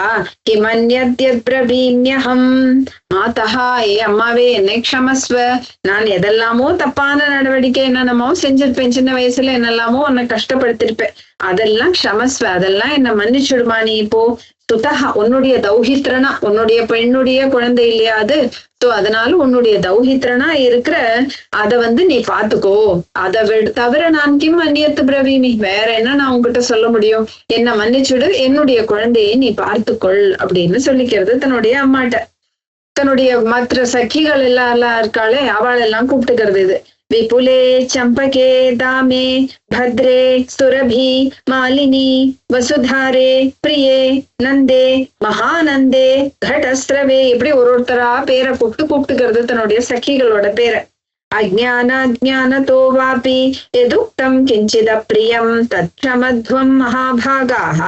கிமன்யத்யத் பிரவீம்யஹம். மாதா, ஏ அம்மாவே என்னை க்ஷமஸ்வ, நான் எதெல்லாமோ தப்பான நடவடிக்கை என்னென்னமோ செஞ்சிருப்பேன், சின்ன வயசுல என்னெல்லாமோ உன்னை கஷ்டப்படுத்திருப்பேன், அதெல்லாம் க்ஷமஸ்வ, அதெல்லாம் என்ன மன்னிச்சுடுமா நீ இப்போ. சுதஹா, உன்னுடைய தௌஹித்ரனா, உன்னுடைய பெண்ணுடைய குழந்தை இல்லையா அது, சோ அதனால உன்னுடைய தௌஹித்ரனா இருக்கிற அத வந்து நீ பாத்துக்கோ, அதை தவிர நான் கிம் அந்நியத்து பிரவீமி, வேற என்ன நான் உங்ககிட்ட சொல்ல முடியும், என்ன மன்னிச்சுடு, என்னுடைய குழந்தையை நீ பார்த்துக்கொள் அப்படின்னு சொல்லிக்கிறது தன்னுடைய அம்மாட்ட. தன்னுடைய மற்ற சக்கிகள் எல்லாம் இருக்காளே அவள் எல்லாம் கூப்பிட்டுக்கிறது இது. விபுலே சம்பகே தாமே பத்ரே சுரபி மாலினி வசுதாரே பிரியே நந்தே மகானந்தே கடஸ்ரவே, இப்படி ஒருத்தரா பேரை கூப்பிட்டுக்கிறது தன்னுடைய சக்கிகளோட பேரை. அஜ்ஞானாஜ்ஞானதோ வாபி யதுக்தம் கிஞ்சித பிரியம் தத்ரமத்வம் மகாபாகாஹ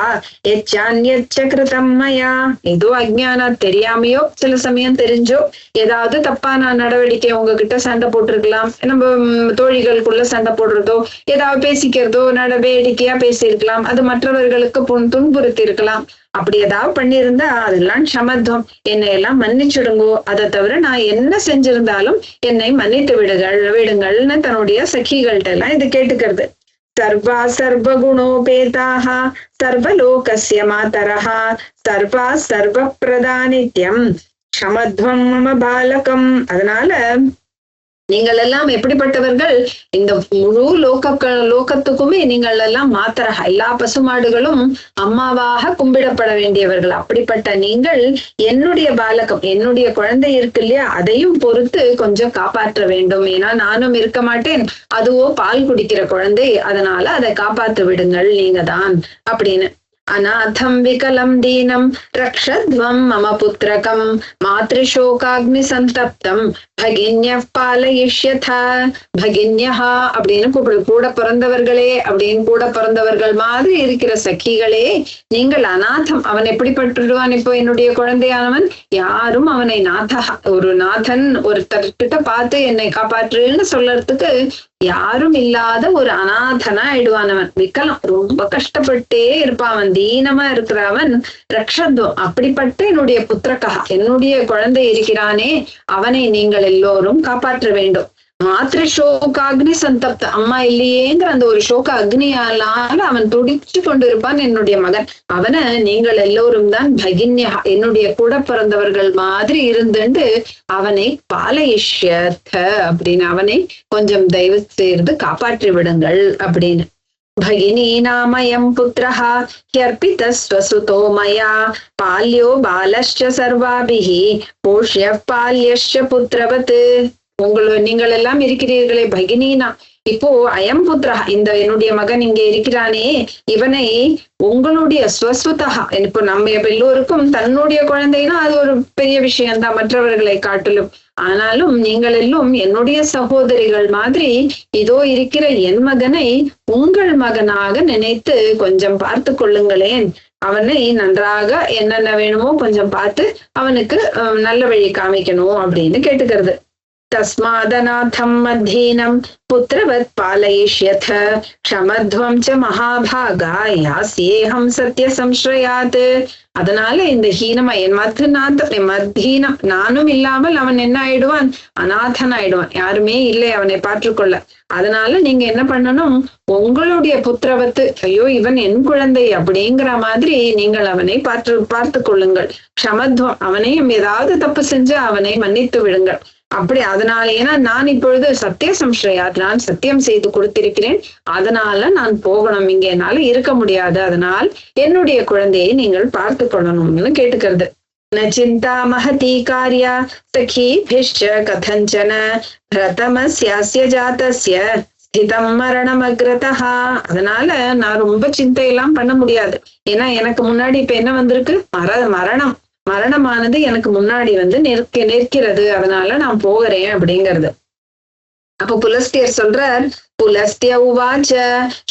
யச்சான்யச்ச கிருதம் மயா. ஏதோ அஜ்ஞானா தெரியாமையோ சில சமயம் தெரிஞ்சோ ஏதாவது தப்பான நடவடிக்கை உங்ககிட்ட சண்டை போட்டிருக்கலாம், நம்ம தோழிகளுக்குள்ள சண்டை போடுறதோ ஏதாவது பேசிக்கிறதோ வேடிக்கையா பேசியிருக்கலாம், அது மற்றவர்களுக்கு துன்புறுத்தி இருக்கலாம். அப்படி ஏதாவது பண்ணியிருந்தா அதெல்லாம் க்ஷமத்வம், என்னை எல்லாம் மன்னிச்சுடுங்கோ, அதை தவிர நான் என்ன செஞ்சிருந்தாலும் என்னை மன்னித்து விடுங்கள்னு தன்னுடைய சகிகள்கிட்ட எல்லாம் இது கேட்டுக்கிறது. சர்வா சர்வகுணோபேதாக சர்வலோகஸ்ய மாதரஹ சர்வா சர்வ பிரதானித்யம் க்ஷமத்வம் மம பாலகம். அதனால நீங்கள் எல்லாம் எப்படிப்பட்டவர்கள், இந்த முழு லோகத்துக்குமே நீங்கள் எல்லாம் மாத்திர எல்லா பசுமாடுகளும் அம்மாவாக கும்பிடப்பட வேண்டியவர்கள். அப்படிப்பட்ட நீங்கள் என்னுடைய பாலகம், என்னுடைய குழந்தை இருக்கு இல்லையா, அதையும் பொறுத்து கொஞ்சம் காப்பாற்ற வேண்டும். ஏன்னா நானும் இருக்க மாட்டேன், அதுவோ பால் குடிக்கிற குழந்தை, அதனால அதை காப்பாற்று விடுங்கள் நீங்க தான் அப்படின்னு. அநாதம் விகலம் தீனம் ரக்ஷத்வம் மம புத்திரகம் மாத்ருஷோகாக்னி சந்தப்தம் பகின்ய பாலயிஷ்யதா. பகின்யா அப்படின்னு கூட பிறந்தவர்களே அப்படின்னு, கூட பிறந்தவர்கள் மாதிரி இருக்கிற சகிகளே, நீங்கள் அநாதம், அவன் எப்படிப்பட்டுடுவான், இப்போ என்னுடைய குழந்தையானவன், யாரும் அவனை ஒரு நாதன் ஒருத்தர்கிட்ட பார்த்து என்னை காப்பாற்றுன்னு சொல்லறதுக்கு யாரும் இல்லாத ஒரு அநாதனா ஆயிடுவானவன். விக்கலம், ரொம்ப கஷ்டப்பட்டே இருப்பான், தீனமா இருக்கிறவன். ரக்ஷத்வம், அப்படிப்பட்ட என்னுடைய புத்திரக்கா, என்னுடைய குழந்தை இருக்கிறானே, அவனை நீங்கள் எல்லோரும் காப்பாற்ற வேண்டும். மாத்திரை சோகாக்னி சந்தப்த, அம்மா இல்லையேங்கிற அந்த ஒரு சோக அக்னியால அவன் துடிச்சு கொண்டு இருப்பான் என்னுடைய மகன். அவனை நீங்கள் எல்லோரும் தான் பகின்யா, என்னுடைய கூட பிறந்தவர்கள் மாதிரி இருந்துட்டு அவனை பாலயிஷ்யத அப்படின்னு, அவனை கொஞ்சம் தயவு செய்து காப்பாற்றி விடுங்கள் அப்படின்னு. பகினி நாமயம் புத்திரஹ ஹ்யர்பித ஸ்வசுதோ மயா பால்யோ பாலஸ்ச சர்வாபிஹி போஷ்ய பால்யஸ்ச புத்திரவத். நீங்கள் எல்லாம் இருக்கிறீர்களே பகினினா, இப்போ அயம் புத்திரா, இந்த என்னுடைய மகன் இங்க இருக்கிறானே, இவனை உங்களுடைய ஸ்வஸ்வதா, இப்போ நம்ம எல்லோருக்கும் தன்னுடைய குழந்தைனா அது ஒரு பெரிய விஷயம்தான் மற்றவர்களை காட்டிலும். ஆனாலும் நீங்கள் எல்லாம் என்னுடைய சகோதரிகள் மாதிரி இதோ இருக்கிற என் மகனை உங்கள் மகனாக நினைத்து கொஞ்சம் பார்த்து கொள்ளுங்களேன். அவனை நன்றாக என்னென்ன வேணுமோ கொஞ்சம் பார்த்து அவனுக்கு நல்ல வழி காமிக்கணும் அப்படின்னு கேட்டுக்கிறது. தஸ்மாதநாதம் மத்தீனம் புத்திரவத் பாலயிஷ்யத க்ஷமத்வம் ச மகாபாகா யாஸ்யேஹம் சத்ய சம்ஸ்ரயாத். அதனால இந்த ஹீனமா என் மத்தீனம், நானும் இல்லாமல் அவன் என்ன ஆயிடுவான், அநாதன் ஆயிடுவான், யாருமே இல்லை அவனை பார்த்துக்கொள்ள. அதனால நீங்க என்ன பண்ணணும், உங்களுடைய புத்திரவத்து, ஐயோ இவன் என் குழந்தை அப்படிங்கிற மாதிரி நீங்கள் அவனை பார்த்து கொள்ளுங்கள். க்ஷமத்வம், அவனையும் ஏதாவது தப்பு செஞ்சு அவனை மன்னித்து விடுங்கள். அப்படி அதனால, ஏன்னா நான் இப்பொழுது சத்திய சம்ஸ்ரயா, நான் சத்தியம் செய்து கொடுத்திருக்கிறேன், அதனால நான் போகணும், இங்க என்னால இருக்க முடியாது, அதனால் என்னுடைய குழந்தையை நீங்கள் பார்த்து கொள்ளணும்னு கேட்டுக்கிறது. ந சிந்தா மஹதி காரியா சகீபிஷ்ச கதஞ்சன பிரதமஸ்யாஸ்ய ஜாதஸ்ய ஸ்திதம் மரணம் அக்ரதஹா. அதனால நான் ரொம்ப சிந்தையெல்லாம் பண்ண முடியாது, ஏன்னா எனக்கு முன்னாடி இப்ப என்ன வந்திருக்கு, மரணமானது எனக்கு முன்னாடி வந்து நிற்கிறது, அதனால நான் போகிறேன் அப்படிங்கிறது. அப்ப புலஸ்தியர் சொல்றார், புலஸ்திய உவாச்ச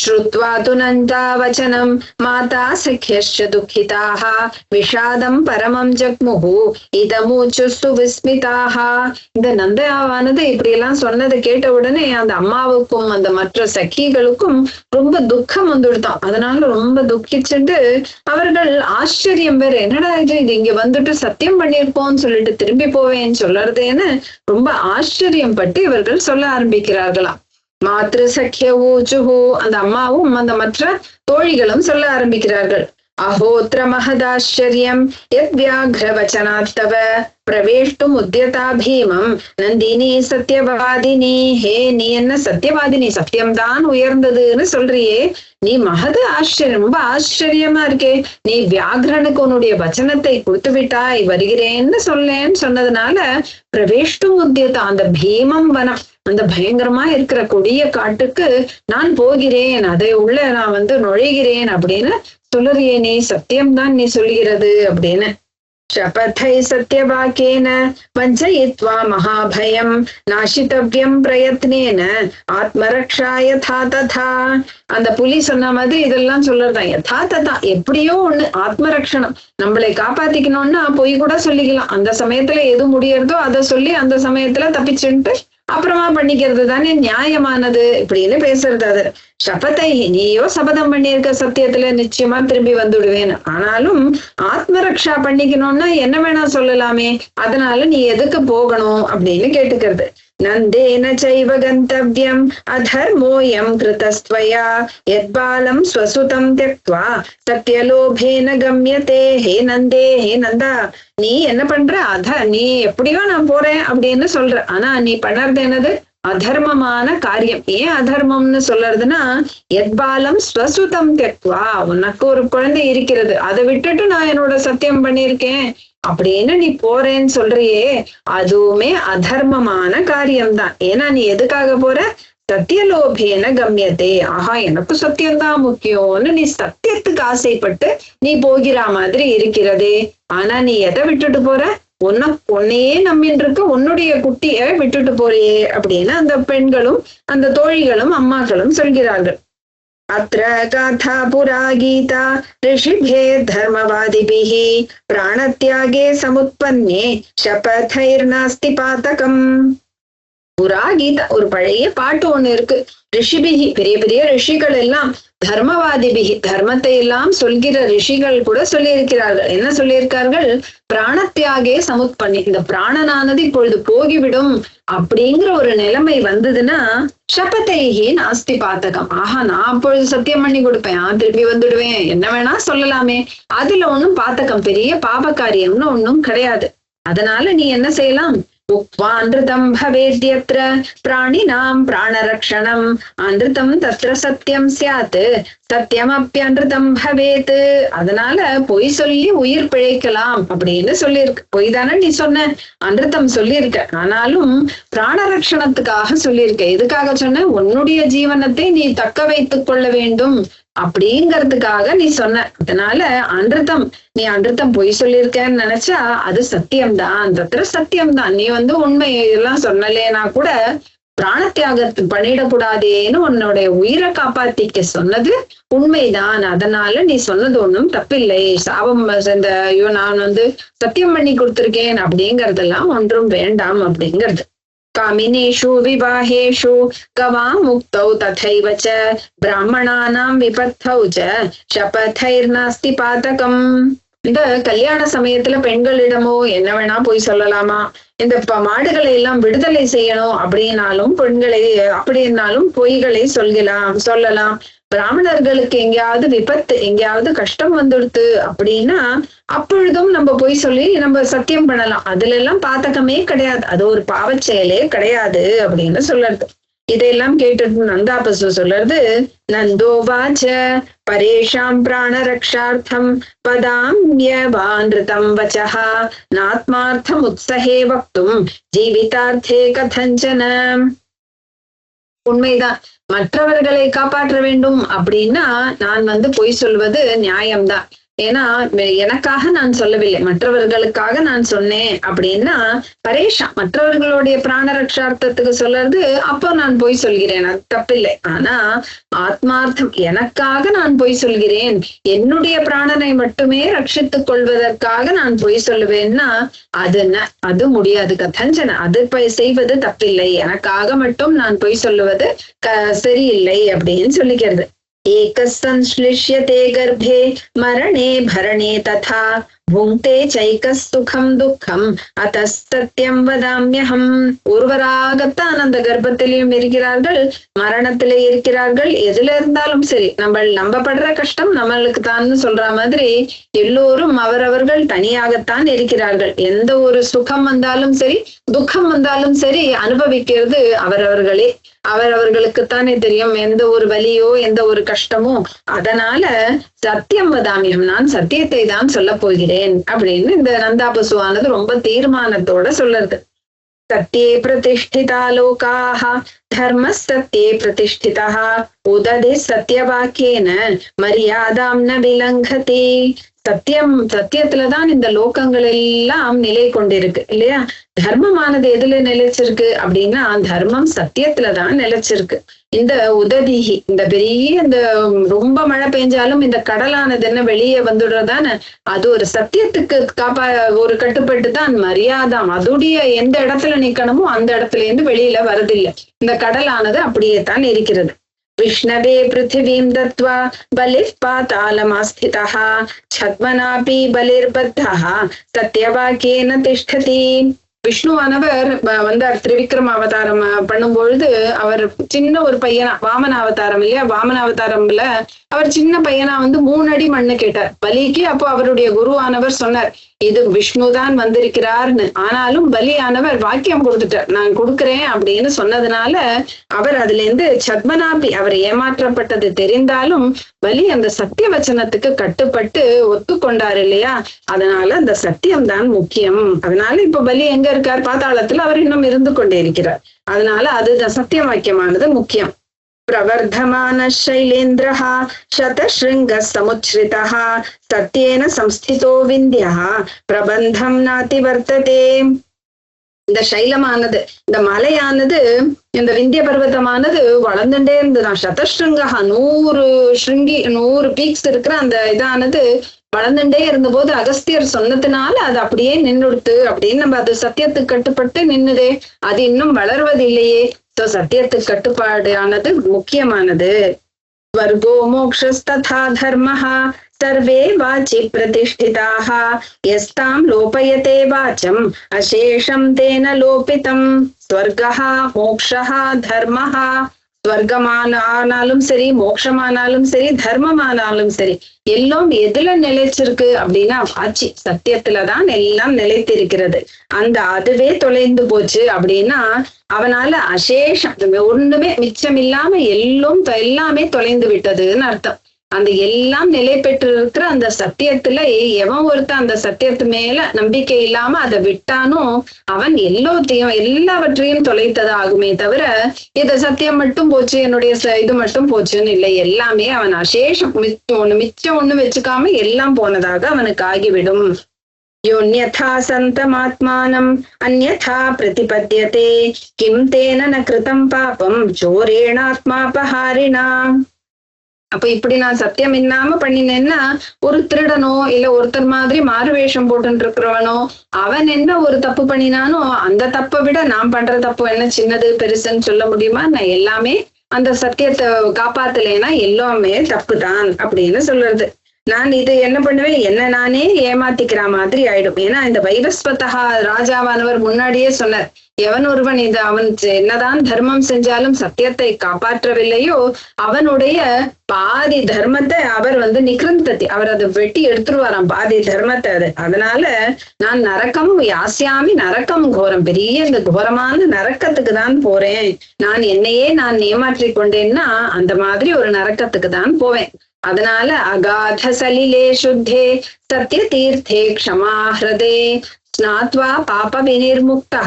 ஸ்ருத்வா து நந்தா வச்சனம் மாதா சఖ్యశ్చ துக்கிதாக விஷாதம் பரமம் ஜக்முஹு இதமூச்சுஸ்து விஸ்மிதாக. இந்த நந்தாவானது இப்படி எல்லாம் சொன்னதை கேட்ட உடனே அந்த அம்மாவுக்கும் அந்த மற்ற சகிகளுக்கும் ரொம்ப துக்கம் வந்துடுதான். அதனால ரொம்ப துக்கிச்சுட்டு அவர்கள் ஆச்சரியம் வேற, என்னடா இது இங்க வந்துட்டு சத்தியம் பண்ணியிருப்போம்னு சொல்லிட்டு திரும்பி போவேன்னு சொல்றதேன்னு ரொம்ப ஆச்சரியம் பட்டு இவர்கள் சொல்ல ஆரம்பிக்கிறார்களாம். மாத்ரு சக்கிய ஊச்சுஹு, அந்த அம்மாவும் அந்த மற்ற தோழிகளும் சொல்ல ஆரம்பிக்கிறார்கள். அஹோத்ர மகதாச்சரியம் யத் வியாக்ர வச்சனாத்தவ பிரவேஷ்டும் உத்யதா பீமம் நந்தினி சத்தியவாதினி. ஹே, நீ என்ன சத்தியவாதினி, சத்தியம்தான் உயர்ந்ததுன்னு சொல்றியே, நீ மகது ஆச்சரியம், ரொம்ப ஆச்சரியமா இருக்கே, நீ வியாக்ரனுக்கு உன்னுடைய வச்சனத்தை கொடுத்து விட்டாய், வருகிறேன்னு சொன்னதுனால பிரவேஷ்டும் உத்யதா, அந்த பீமம் வனம், அந்த பயங்கரமா இருக்கிற கொடிய காட்டுக்கு நான் போகிறேன், அதை உள்ள நான் வந்து நுழைகிறேன் அப்படின்னு சொல்லுறியே, நீ சத்தியம்தான் நீ சொல்லுகிறது அப்படின்னு. शपथै सत्यवाक्येन वञ्चयित्वा महाभयं नाशितव्यं प्रयत्नेन ஆத்மரக்ஷா யதா ததா. அந்த புலி சொன்ன மாதிரி இதெல்லாம் சொல்லறதான். யதா ததா, எப்படியோ ஒண்ணு ஆத்மரக்ஷணம், நம்மளை காப்பாத்திக்கணும்னா பொய் கூட சொல்லிக்கலாம். அந்த சமயத்துல எது முடியறதோ அதை சொல்லி அந்த சமயத்துல தப்பிச்சுட்டு அப்புறமா பண்ணிக்கிறது தானே நியாயமானது இப்படின்னு பேசுறது. அது சபத்தை, நீயோ சபதம் பண்ணியிருக்க சத்தியத்துல நிச்சயமா திரும்பி வந்துடுவேன், ஆனாலும் ஆத்மரக்ஷா பண்ணிக்கணும்னா என்ன வேணா சொல்லலாமே, அதனால நீ எதுக்கு போகணும் அப்படின்னு கேட்டுக்கிறது. நந்தேன சைவ கந்தவ்யம் அதர்மோயம் கிருதஸ்த்வயா யத்பாலம் ஸ்வசுதம் த்யக்த்வா சத்யலோபேன கம்யதே. ஹே நந்தே, ஹே நந்தா, நீ என்ன பண்ற? நீ எப்படியோ நான் போறேன் அப்படின்னு சொல்ற, ஆனா நீ பண்றது என்னது? அதர்மமான காரியம். ஏன் அதர்மம்னு சொல்றதுன்னா, எத்பாலம் ஸ்வசுதம் தெக்வா, உனக்கு ஒரு குழந்தை இருக்கிறது, அதை விட்டுட்டு நான் என்னோட சத்தியம் பண்ணியிருக்கேன் அப்படின்னு நீ போறேன்னு சொல்றியே, அதுவுமே அதர்மமான காரியம்தான். ஏன்னா நீ எதுக்காக போற? சத்தியலோபேன கம்யதே. ஆஹா, எனக்கு சத்தியம்தான் முக்கியம்னு நீ சத்தியத்துக்கு ஆசைப்பட்டு நீ போகிற மாதிரி இருக்கிறதே. ஆனா நீ எதை விட்டுட்டு போற? உன்னையே நம்பின்னு இருக்க உன்னுடைய குட்டிய விட்டுட்டு போறியே அப்படின்னு அந்த பெண்களும் அந்த தோழிகளும் அம்மாக்களும் சொல்கிறார்கள். அத்ர காதா புரா கீதா ரிஷிபே தர்மவாதிபிஹி பிராணத்யாகே சமுத்பன்னே சபதைர் நாஸ்தி பாதகம். புரா கீதா, ஒரு பழைய பாட்டு ஒண்ணு இருக்கு. ரிஷிபிகி, பெரிய பெரிய ரிஷிகள் எல்லாம், தர்மவாதிபிகி, தர்மத்தை எல்லாம் சொல்கிற ரிஷிகள் கூட சொல்லியிருக்கிறார்கள். என்ன சொல்லியிருக்கார்கள்? பிராணத்தியாகே சமுத்பன்னி, இந்த பிராணனானது இப்பொழுது போகிவிடும் அப்படிங்கிற ஒரு நிலைமை வந்ததுன்னா சபதைஹி நாஸ்தி பாதகம். ஆஹா, நான் அப்பொழுது சத்தியம் பண்ணி கொடுப்பேன், திருப்பி வந்துடுவேன், என்ன வேணா சொல்லலாமே, அதுல ஒண்ணும் பாதகம், பெரிய பாப காரியம்னு ஒண்ணும் கிடையாது. அதனால நீ என்ன செய்யலாம்? உக்வான்ருதம் பவேத்யத்ர பிராணினாம் பிராணரக்ஷணம் அன்ருதம் தத்ர சத்தியம் ஸ்யாத் சத்தியமப்யன்ருதம் பவேத். அதனால பொய் சொல்லி உயிர் பிழைக்கலாம் அப்படின்னு சொல்லியிருக்கு. பொய் தானே நீ சொன்ன, அன்ருதம் சொல்லியிருக்க, ஆனாலும் பிராணரக்ஷணத்துக்காக சொல்லியிருக்க. எதுக்காக சொன்ன? உன்னுடைய ஜீவனத்தை நீ தக்க வைத்துக் கொள்ள வேண்டும் அப்படிங்கிறதுக்காக நீ சொன்ன. அதனால அன்ருதம், நீ அன்ருதம் பொய் சொல்லியிருக்கன்னு நினைச்சா அது சத்தியம்தான், தத்திர சத்தியம்தான். நீ உண்மையெல்லாம் சொன்னலேனா கூட பிராணத்தியாகத்து பண்ணிடக்கூடாதேன்னு உன்னுடைய உயிரை காப்பாத்திக்க சொன்னது உண்மைதான். அதனால நீ சொன்னது ஒண்ணும் தப்பில்லை. சாபம் இந்த ஐயோ நான் சத்தியம் பண்ணி கொடுத்திருக்கேன் அப்படிங்கறதெல்லாம் ஒன்றும் வேண்டாம் அப்படிங்கிறது. காமினேஷு விவாஹேஷு கவாம் முக்தௌ ததைவ ச பிராமணானாம் விபத்தௌ ச சபதைர் நாஸ்தி பாதகம். இந்த கல்யாண சமயத்துல பெண்களிடமோ என்ன வேணா போய் சொல்லலாமா, இந்த மாடுகளை எல்லாம் விடுதலை செய்யணும் அப்படின்னாலும் அப்படின்னாலும் பொய்களை சொல்லலாம். பிராமணர்களுக்கு எங்கேயாவது விபத்து, எங்கேயாவது கஷ்டம் வந்துடுத்து அப்படின்னா அப்பொழுதும் நம்ம பொய் சொல்லி நம்ம சத்தியம் பண்ணலாம். அதுல எல்லாம் பாதகமே கிடையாது, அது ஒரு பாவச் செயலே கிடையாது அப்படின்னு சொல்றது. இதையெல்லாம் கேட்டு நந்தாபசு சொல்றது, நந்தோவாச்ச பரேஷாம் பிராணரக்ஷார்த்தம் பதாம்யவான்ருதம் வச்சஹ நாத்மார்த்தம் உத்ஸஹே வக்தும் ஜீவிதார்த்தே கதஞ்சன. உண்மைதான், மற்றவர்களை காப்பாற்ற வேண்டும் அப்படின்னா நான் பொய் சொல்வது நியாயம்தான். ஏன்னா எனக்காக நான் சொல்லவில்லை, மற்றவர்களுக்காக நான் சொன்னேன் அப்படின்னா பரேஷா மற்றவர்களுடைய பிராணரக்ஷார்த்தத்துக்கு சொல்றது, அப்போ நான் பொய் சொல்கிறேன், அது தப்பில்லை. ஆனா ஆத்மார்த்தம், எனக்காக நான் பொய் சொல்கிறேன், என்னுடைய பிராணனை மட்டுமே ரட்சித்துக் கொள்வதற்காக நான் பொய் சொல்லுவேன்னா அது முடியாது. கதஞ்சன, அது செய்வது தப்பில்லை, எனக்காக மட்டும் நான் பொய் சொல்லுவது சரியில்லை அப்படின்னு சொல்லிக்கிறது. ஏகஸ்சன்ஸ்லிஷ்யதே கர்ப்பே மரணே பரணே ததா புங்க்தே சைகஸ்துகம் துக்கம் அதஸ்தத்யம் வதாம்யஹம். ஒருவராகத்தான் அந்த கர்ப்பத்திலையும் இருக்கிறார்கள், மரணத்திலே இருக்கிறார்கள். எதுல இருந்தாலும் சரி, நம்ம படுற கஷ்டம் நம்மளுக்கு தான் சொல்ற மாதிரி எல்லோரும் அவரவர்கள் தனியாகத்தான் இருக்கிறார்கள். எந்த ஒரு சுகம் வந்தாலும் சரி, துக்கம் வந்தாலும் சரி, அனுபவிக்கிறது அவரவர்களே, அவரவர்களுக்குத்தானே தெரியும் எந்த ஒரு வலியோ எந்த ஒரு கஷ்டமோ. அதனால சத்தியம் வதாமியம், நான் சத்தியத்தை தான் சொல்ல போகிறேன் அப்படின்னு இந்த நந்தாபசுவானது ரொம்ப தீர்மானத்தோட சொல்றது. சத்யே பிரதிஷ்டிதா லோகாஹ தர்ம சத்யே பிரதிஷ்டிதா உததே சத்யவாக்கியேன மரியாதாம் ந விலங்கதி. சத்தியத்துலதான் இந்த லோகங்கள் எல்லாம் நிலை கொண்டிருக்கு இல்லையா? தர்மமானது எதுல நிலைச்சிருக்கு அப்படின்னா தர்மம் சத்தியத்துலதான் நிலைச்சிருக்கு. இந்த உதவிகி, இந்த பெரிய இந்த ரொம்ப மழை பெஞ்சாலும் இந்த கடலானது என்ன வெளியே வந்துடுறதான, அது ஒரு சத்தியத்துக்கு ஒரு கட்டுப்பட்டு தான் மரியாதாம். அதோடைய எந்த இடத்துல நிக்கணுமோ அந்த இடத்துல இருந்து வெளியில வருதில்லை. இந்த கடலானது அப்படியே தான் இருக்கிறது. விஷ்ணவே பிருத்திவீம் தத்வா பலிர் பாதாளமாஸ்திதः சத்மனாபி பலிர்பத்தः சத்யவாக்கியேன திஷ்டதி. விஷ்ணுவானவர் வந்தார் திரிவிக்ரம அவதாரம் பண்ணும் பொழுது அவர் சின்ன ஒரு பையனா, வாமன அவதாரம் இல்லையா? வாமன அவதாரம்ல அவர் சின்ன பையனா 3 அடி மண்ணு கேட்டார் பலிக்கு. அப்போ அவருடைய குருவானவர் சொன்னார், இது விஷ்ணுதான் வந்திருக்கிறார்னு. ஆனாலும் பலியானவர் வாக்கியம் கொடுத்துட்டார், நான் கொடுக்குறேன் அப்படின்னு சொன்னதுனால அவர் அதுல இருந்து சத்மனாபி, அவர் ஏமாற்றப்பட்டது தெரிந்தாலும் பலி அந்த சத்திய வச்சனத்துக்கு கட்டுப்பட்டு ஒத்துக்கொண்டார் இல்லையா? அதனால அந்த சத்தியம்தான் முக்கியம். அதனால இப்ப பலி எங்க இருக்கார்? பாதாளத்துல அவர் இன்னும் இருந்து கொண்டே இருக்கிறார். அதனால அது சத்திய வாக்கியமானது முக்கியம். பிரவர்தமான சைலேந்திரः சதஸ்ருங்க சமுச்ரிதः சத்யேன சம்ஸ்திதோ விந்தியः பிரபந்தம் நாதி வர்த்ததே. இந்த சைலமானது, இந்த மலையானது, இந்த விந்திய பர்வதமானது வளர்ந்துட்டே இருந்துதான். சதஸ்ருங்கா 100 பீக்ஸ் இருக்கிற அந்த இதானது வளர்ந்துட்டே இருந்த போது அகஸ்தியர் சொன்னதுனால அது அப்படியே நின்றுடுத்து அப்படின்னு நம்ம அது சத்தியத்துக்கு கட்டுப்பட்டு நின்னுதே, அது இன்னும் வளர்வதில்லையே. சோ சத்தியத்துக்கு கட்டுப்பாடு ஆனது முக்கியமானது. வர்கோ மோக்ஷஸ்ததா தர்மஹ சர்வே வாச்சி பிரதிஷ்டிதாः யஸ்தாம் லோபயதே வாச்சம் அசேஷம் தேன லோபிதம். ஸ்வர்கஹ மோக்ஷஹ தர்மஹ, ஸ்வர்க்கமானாலும் சரி, மோட்சமானாலும் சரி, தர்மமானாலும் சரி, எல்லாம் எதுல நிலைச்சிருக்கு அப்படின்னா வாச்சி சத்தியத்துலதான் எல்லாம் நிலைத்திருக்கிறது. அந்த அதுவே தொலைந்து போச்சு அப்படின்னா அவனால அசேஷம் ஒண்ணுமே மிச்சம் இல்லாம எல்லாமே தொலைந்து விட்டதுன்னு அர்த்தம். அந்த எல்லாம் நிலை பெற்று இருக்கிற அந்த சத்தியத்துல எவன் ஒருத்தன் அந்த சத்தியத்து மேல நம்பிக்கை இல்லாம அதை விட்டானோ அவன் எல்லாவற்றையும் தொலைத்ததாகுமே தவிர இத சத்தியம் மட்டும் போச்சு, என்னுடைய இது மட்டும் போச்சுன்னு இல்லை. எல்லாமே அவன் அசேஷம் மிச்சம் ஒண்ணு வச்சுக்காம எல்லாம் போனதாக அவனுக்கு ஆகிவிடும். யோன்யதா சந்தமாத்மானம் அந்யதா பிரதிபத்யதே கிம் தேன ந கிருதம் பாபம் சோரேணாத்மாபஹாரிணா. அப்ப இப்படி நான் சத்தியம் இல்லாம பண்ணினேன்னா ஒரு திருடனோ இல்ல ஒருத்தர் மாதிரி மாறுவேஷம் போட்டு இருக்கிறவனோ அவன் என்ன ஒரு தப்பு பண்ணினானோ அந்த தப்பை விட நான் பண்ற தப்பு என்ன சின்னது பெருசுன்னு சொல்ல முடியுமா? நான் எல்லாமே அந்த சத்தியத்தை காப்பாத்தலைன்னா எல்லாமே தப்பு தான் அப்படின்னு சொல்றது. நான் இது என்ன பண்ணுவேன், என்ன நானே ஏமாத்திக்கிற மாதிரி ஆயிடும். ஏன்னா இந்த வைவஸ்வதா ராஜாவானவர் முன்னாடியே சொன்னார், எவன் ஒருவன் இது அவன் என்னதான் தர்மம் செஞ்சாலும் சத்தியத்தை காப்பாற்றவில்லையோ அவனுடைய பாதி தர்மத்தை அவர் நிகிருந்தத்தி, அவர் அதை வெட்டி எடுத்துருவாராம் பாதி தர்மத்தை. அது அதனால நான் நரக்கம் யாசியாமி நரக்கம் கோரம், பெரிய இந்த கோரமான நரக்கத்துக்கு தான் போறேன். நான் என்னையே நான் ஏமாற்றி கொண்டேன்னா அந்த மாதிரி ஒரு நரக்கத்துக்கு தான் போவேன். அதனால அகாத சலிலே சுத்தே சத்திய தீர்த்தே க்ஷமா ஹ்ரதே ஸ்நாத்வா பாப வினிர்முக்தா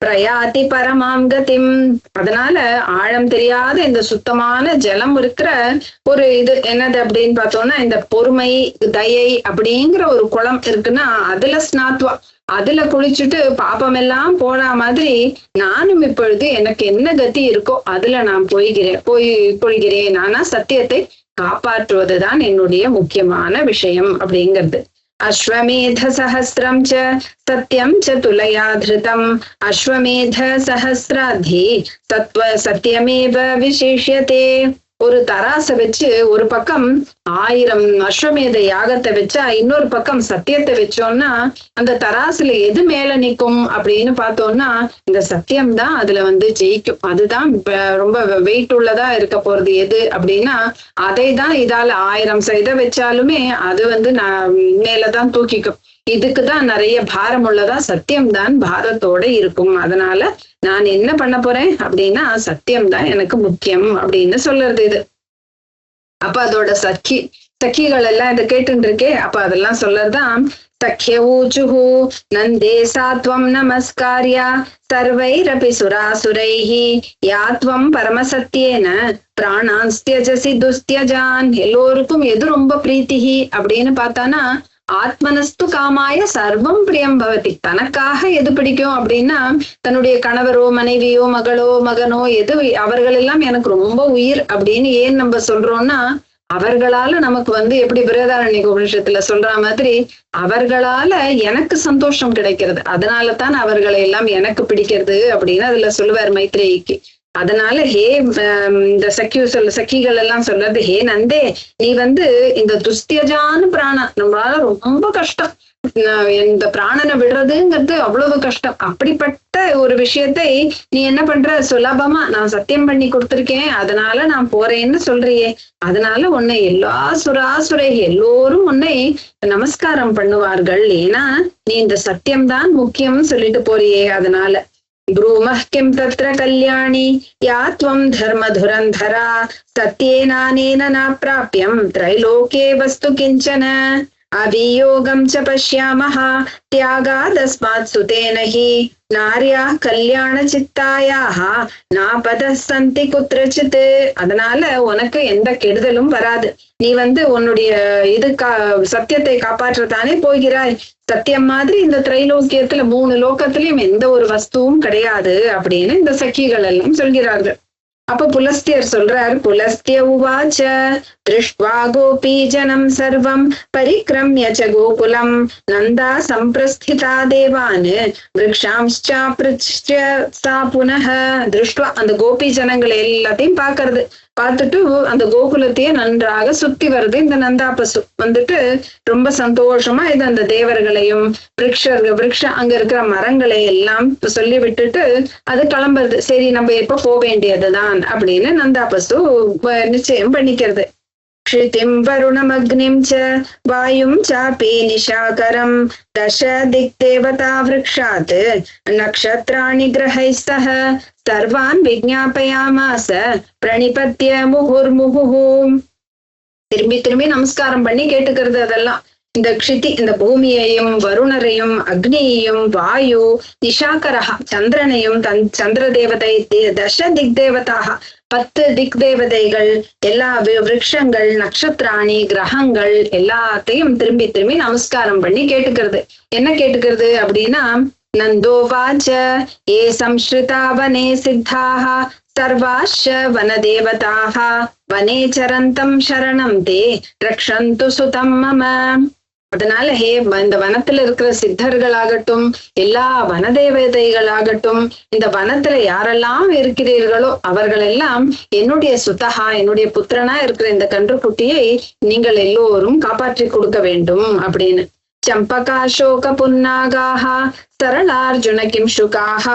பிரயாதி பரமாம் கதிம். அதனால ஆழம் தெரியாத இந்த சுத்தமான ஜலம் இருக்கிற ஒரு இது என்னது அப்படின்னு பார்த்தோம்னா இந்த பொறுமை தயை அப்படிங்கிற ஒரு குளம் இருக்குன்னா அதுல ஸ்நாத்வா, அதுல குளிச்சுட்டு பாபம் எல்லாம் போன மாதிரி நானும் இப்பொழுது எனக்கு என்ன கதி இருக்கோ அதுல நான் கொள்கிறேன். ஆனா சத்தியத்தை காப்பாற்றுவதுதான் என்னுடைய முக்கியமான விஷயம் அப்படிங்கிறது. அஸ்வமேத சஹஸ்ரம் ச சத்யம் ச துலயா திருதம் அஸ்வமேத சஹஸ்ராதி சத்தியமேவ விசேஷியதே. ஒரு தராசை வச்சு ஒரு பக்கம் 1000 அஸ்வமேத யாகத்தை வச்சா இன்னொரு பக்கம் சத்தியத்தை வச்சோம்னா அந்த தராசுல எது மேல நிக்கும் அப்படின்னு பார்த்தோம்னா இந்த சத்தியம் தான் அதுல ஜெயிக்கும். அதுதான் ரொம்ப வெயிட் உள்ளதா இருக்க போறது எது அப்படின்னா அதை தான் இதால 1000 இதை வச்சாலுமே அது மேலதான் தூக்கிக்கும். இதுக்குதான் நிறைய பாரம் உள்ளதா சத்தியம் தான் பாரத்தோட இருக்கும். அதனால நான் என்ன பண்ண போறேன் அப்படின்னா சத்தியம் தான் எனக்கு முக்கியம் அப்படின்னு சொல்றது இது. அப்ப அதோட சக்கிகள் எல்லாம் இதை கேட்டு இருக்கே, அப்ப அதெல்லாம் சொல்லறதுதான். சக்கிய ஊச்சுஹு நந்தே சாத்வம் நமஸ்காரியா சர்வைரபி சுராசுரைஹி யாத்வம் பரமசத்தியேன பிராணான் ஸ்த்யஜசி துஸ்த்யஜான். எல்லோருக்கும் எது ரொம்ப பிரீத்திஹி அப்படின்னு பார்த்தானா ஆத்மனஸ்து காமாய சர்வம் பிரியம் பவதி. தனக்காக எது பிடிக்கும் அப்படின்னா தன்னுடைய கணவரோ மனைவியோ மகளோ மகனோ எது அவர்கள் எல்லாம் எனக்கு ரொம்ப உயிர் அப்படின்னு ஏன் நம்ம சொல்றோம்னா அவர்களால நமக்கு எப்படி பிரகதாரண்யக உபனிஷத்துல சொல்ற மாதிரி அவர்களால எனக்கு சந்தோஷம் கிடைக்கிறது, அதனாலதான் அவர்களை எல்லாம் எனக்கு பிடிக்கிறது அப்படின்னு அதுல சொல்லுவார் மைத்ரேயிக்கு. அதனால ஹே இந்த சக்கிகள் எல்லாம் சொல்றது, ஹே நந்தே நீ இந்த துஸ்தியஜான பிராணம் நம்மளால ரொம்ப கஷ்டம், இந்த பிராணனை விடுறதுங்கிறது அவ்வளவு கஷ்டம். அப்படிப்பட்ட ஒரு விஷயத்தை நீ என்ன பண்ற, சுலபமா நான் சத்தியம் பண்ணி கொடுத்திருக்கேன் அதனால நான் போறேன்னு சொல்றியே, அதனால உன்னை எல்லா சுராசுரை எல்லோரும் உன்னை நமஸ்காரம் பண்ணுவார்கள், ஏன்னா நீ இந்த சத்தியம்தான் முக்கியம்னு சொல்லிட்டு போறியே. அதனால ப்ரூமஹ் கிம் தத்ர கல்யாணி யா த்வம் தர்ம துரந்தரா சத்யேனானேன ந பிராப்யம் த்ரைலோகே வஸ்து கிஞ்சன அவியோகம் ச பஷ்யாமஹ தியாகாதஸ்மாத் சுதேன ஹி நார்யாः கல்யாண சித்தாயாः நாபதः சந்தி குத்ரசித். அதனால உனக்கு எந்த கெடுதலும் வராது, நீ உன்னுடைய சத்தியத்தை காப்பாற்றத்தானே போகிறாய். சத்தியம் மாதிரி இந்த திரைலோக்கியத்துல 3 லோகத்திலயும் எந்த ஒரு வஸ்துவும் கிடையாது அப்படின்னு இந்த சக்கிகள் எல்லாம் சொல்கிறார்கள். அப்ப புலஸ்தியர் சொல்றார், புலஸ்திய உவாச்ச திருஷ்ட்வா கோபி ஜனம் சர்வம் பரிக்ரம்ய ச கோகுலம் நந்தா சம்பிரஸ்திதா தேவான் விருக்ஷாம்ச்சாப்ருச்ய சா புனஹ. திருஷ்ட்வா அந்த கோபி ஜனங்களை எல்லாத்தையும் பாக்குறது, பார்த்துட்டு அந்த கோகுலத்தையே நன்றாக சுத்தி வருது இந்த நந்தா பசு. ரொம்ப சந்தோஷமா இது அந்த தேவர்களையும் விருக்ஷம் அங்க இருக்கிற மரங்களை எல்லாம் சொல்லி விட்டுட்டு அது கிளம்புறது. சரி நம்ம எப்ப போக வேண்டியதுதான் அப்படின்னு நந்தா பசு நிச்சயம் பண்ணிக்கிறது. க்ஷிதிம் வருணம் அக்னிம் ச வாயும் சாபி நிஷாகரம் தச திக் தேவதா விருக்ஷாத் நக்ஷத்ராணி கிரஹை சஹ சர்வான் விஜ்ஞாபயாமாஸ பிரணிபத்ய முகுர்முகுஹு. திரும்பி நமஸ்காரம் பண்ணி கேட்டுக்கிறது. அதெல்லாம் இந்த க்ஷிதி இந்த பூமியையும் வருணரையும் அக்னியையும் வாயு நிஷாகரஹா சந்திரனையும் சந்திர தேவதை தச திக் தேவதாக 10 திக் தேவதைகள் எல்லா விருட்சங்கள் நட்சத்திராணி கிரகங்கள் எல்லாத்தையும் திரும்பி நமஸ்காரம் பண்ணி கேட்டுக்கிறது. என்ன கேட்டுக்கிறது அப்படின்னா நந்தோவாச்ச ஏ சம்ஸ்ருதா வனே சித்தாக சர்வாஷ வனதேவதாக வனே சரந்தம் சரணம் தே ரக்ஷந்து சுதம் மம. அதனால இந்த வனத்துல இருக்கிற சித்தர்களாகட்டும் எல்லா வனதேவதைகளாகட்டும் இந்த வனத்துல யாரெல்லாம் இருக்கிறீர்களோ அவர்கள் எல்லாம் என்னுடைய சுத்தகா என்னுடைய புத்திரனா இருக்கிற இந்த கன்றுக்குட்டியை நீங்கள் எல்லோரும் காப்பாற்றி கொடுக்க வேண்டும் அப்படின்னு. சம்பகாசோக புன்னாகாக சரளார்ஜுன கிம்சுகாக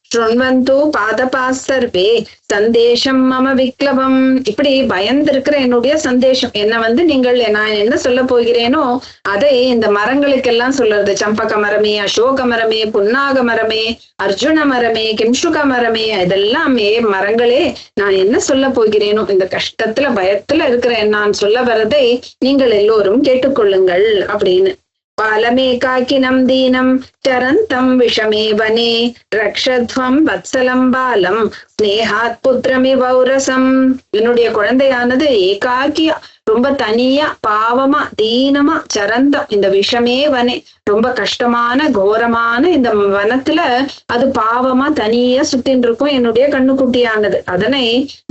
ஸ்ருண்வந்து பாதபா சர்வே சந்தேஷம் மம விக்லவம். இப்படி பயந்திருக்கிற என்னுடைய சந்தேஷம் என்ன நீங்கள் நான் என்ன சொல்ல போகிறேனோ அதை இந்த மரங்களுக்கெல்லாம் சொல்றது. சம்பக மரமே, அசோக மரமே, புன்னாக மரமே, அர்ஜுன மரமே, கிம்சுக மரமே, இதெல்லாமே மரங்களே நான் என்ன சொல்ல போகிறேனோ இந்த கஷ்டத்துல பயத்துல இருக்கிற நான் சொல்ல வரதை நீங்கள் எல்லோரும் கேட்டுக்கொள்ளுங்கள் அப்படின்னு. பாலமேகாக்கினம் தீனம் சரந்தம் விஷமே வனே ரக்ஷத்வம் வத்சலம் பாலம் ஸ்னேகாத் புத்திரமிவௌரசம். என்னுடைய குழந்தையானது ஏகாக்கியா ரொம்ப தனியா பாவமா தீனமா சரந்தம் இந்த விஷமே வனே ரொம்ப கஷ்டமான கோரமான இந்த வனத்துல அது பாவமா தனியா சுத்தின் இருக்கும் என்னுடைய கண்ணுக்குட்டியானது. அதனை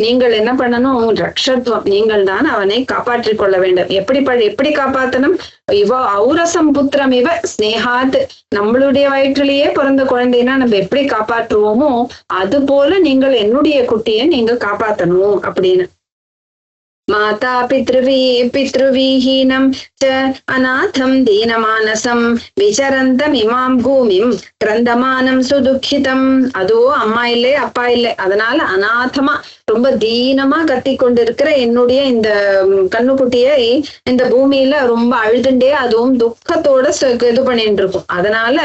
நீங்கள் என்ன பண்ணணும், ரக்ஷத்வம் நீங்கள் தான் அவனை காப்பாற்றிக் கொள்ள வேண்டும். எப்படி காப்பாத்தணும், இவ ஔரசம் புத்திரம் இவ ஸ்னேகாத் நம்மளுடைய வயிற்றிலேயே பிறந்த குழந்தைன்னா நம்ம எப்படி காப்பாற்றுவோமோ அது போல நீங்கள் என்னுடைய குட்டியை நீங்க காப்பாத்தணும் அப்படின்னு. மாதா பித்ருவீஹீனம் ச அநாதம் தீனமானசம் விசரந்தம் இமாம் பூமிம் கிரந்தமானம் சுதுக்கிதம். அதோ அம்மா இல்லை அப்பா இல்லை, அதனால அநாதமா ரொம்ப தீனமா கத்தி கொண்டிருக்கிற என்னுடைய இந்த கண்ணுக்குட்டியை இந்த பூமியில ரொம்ப அழுதுண்டே அதுவும் துக்கத்தோட இது பண்ணிட்டு இருக்கும். அதனால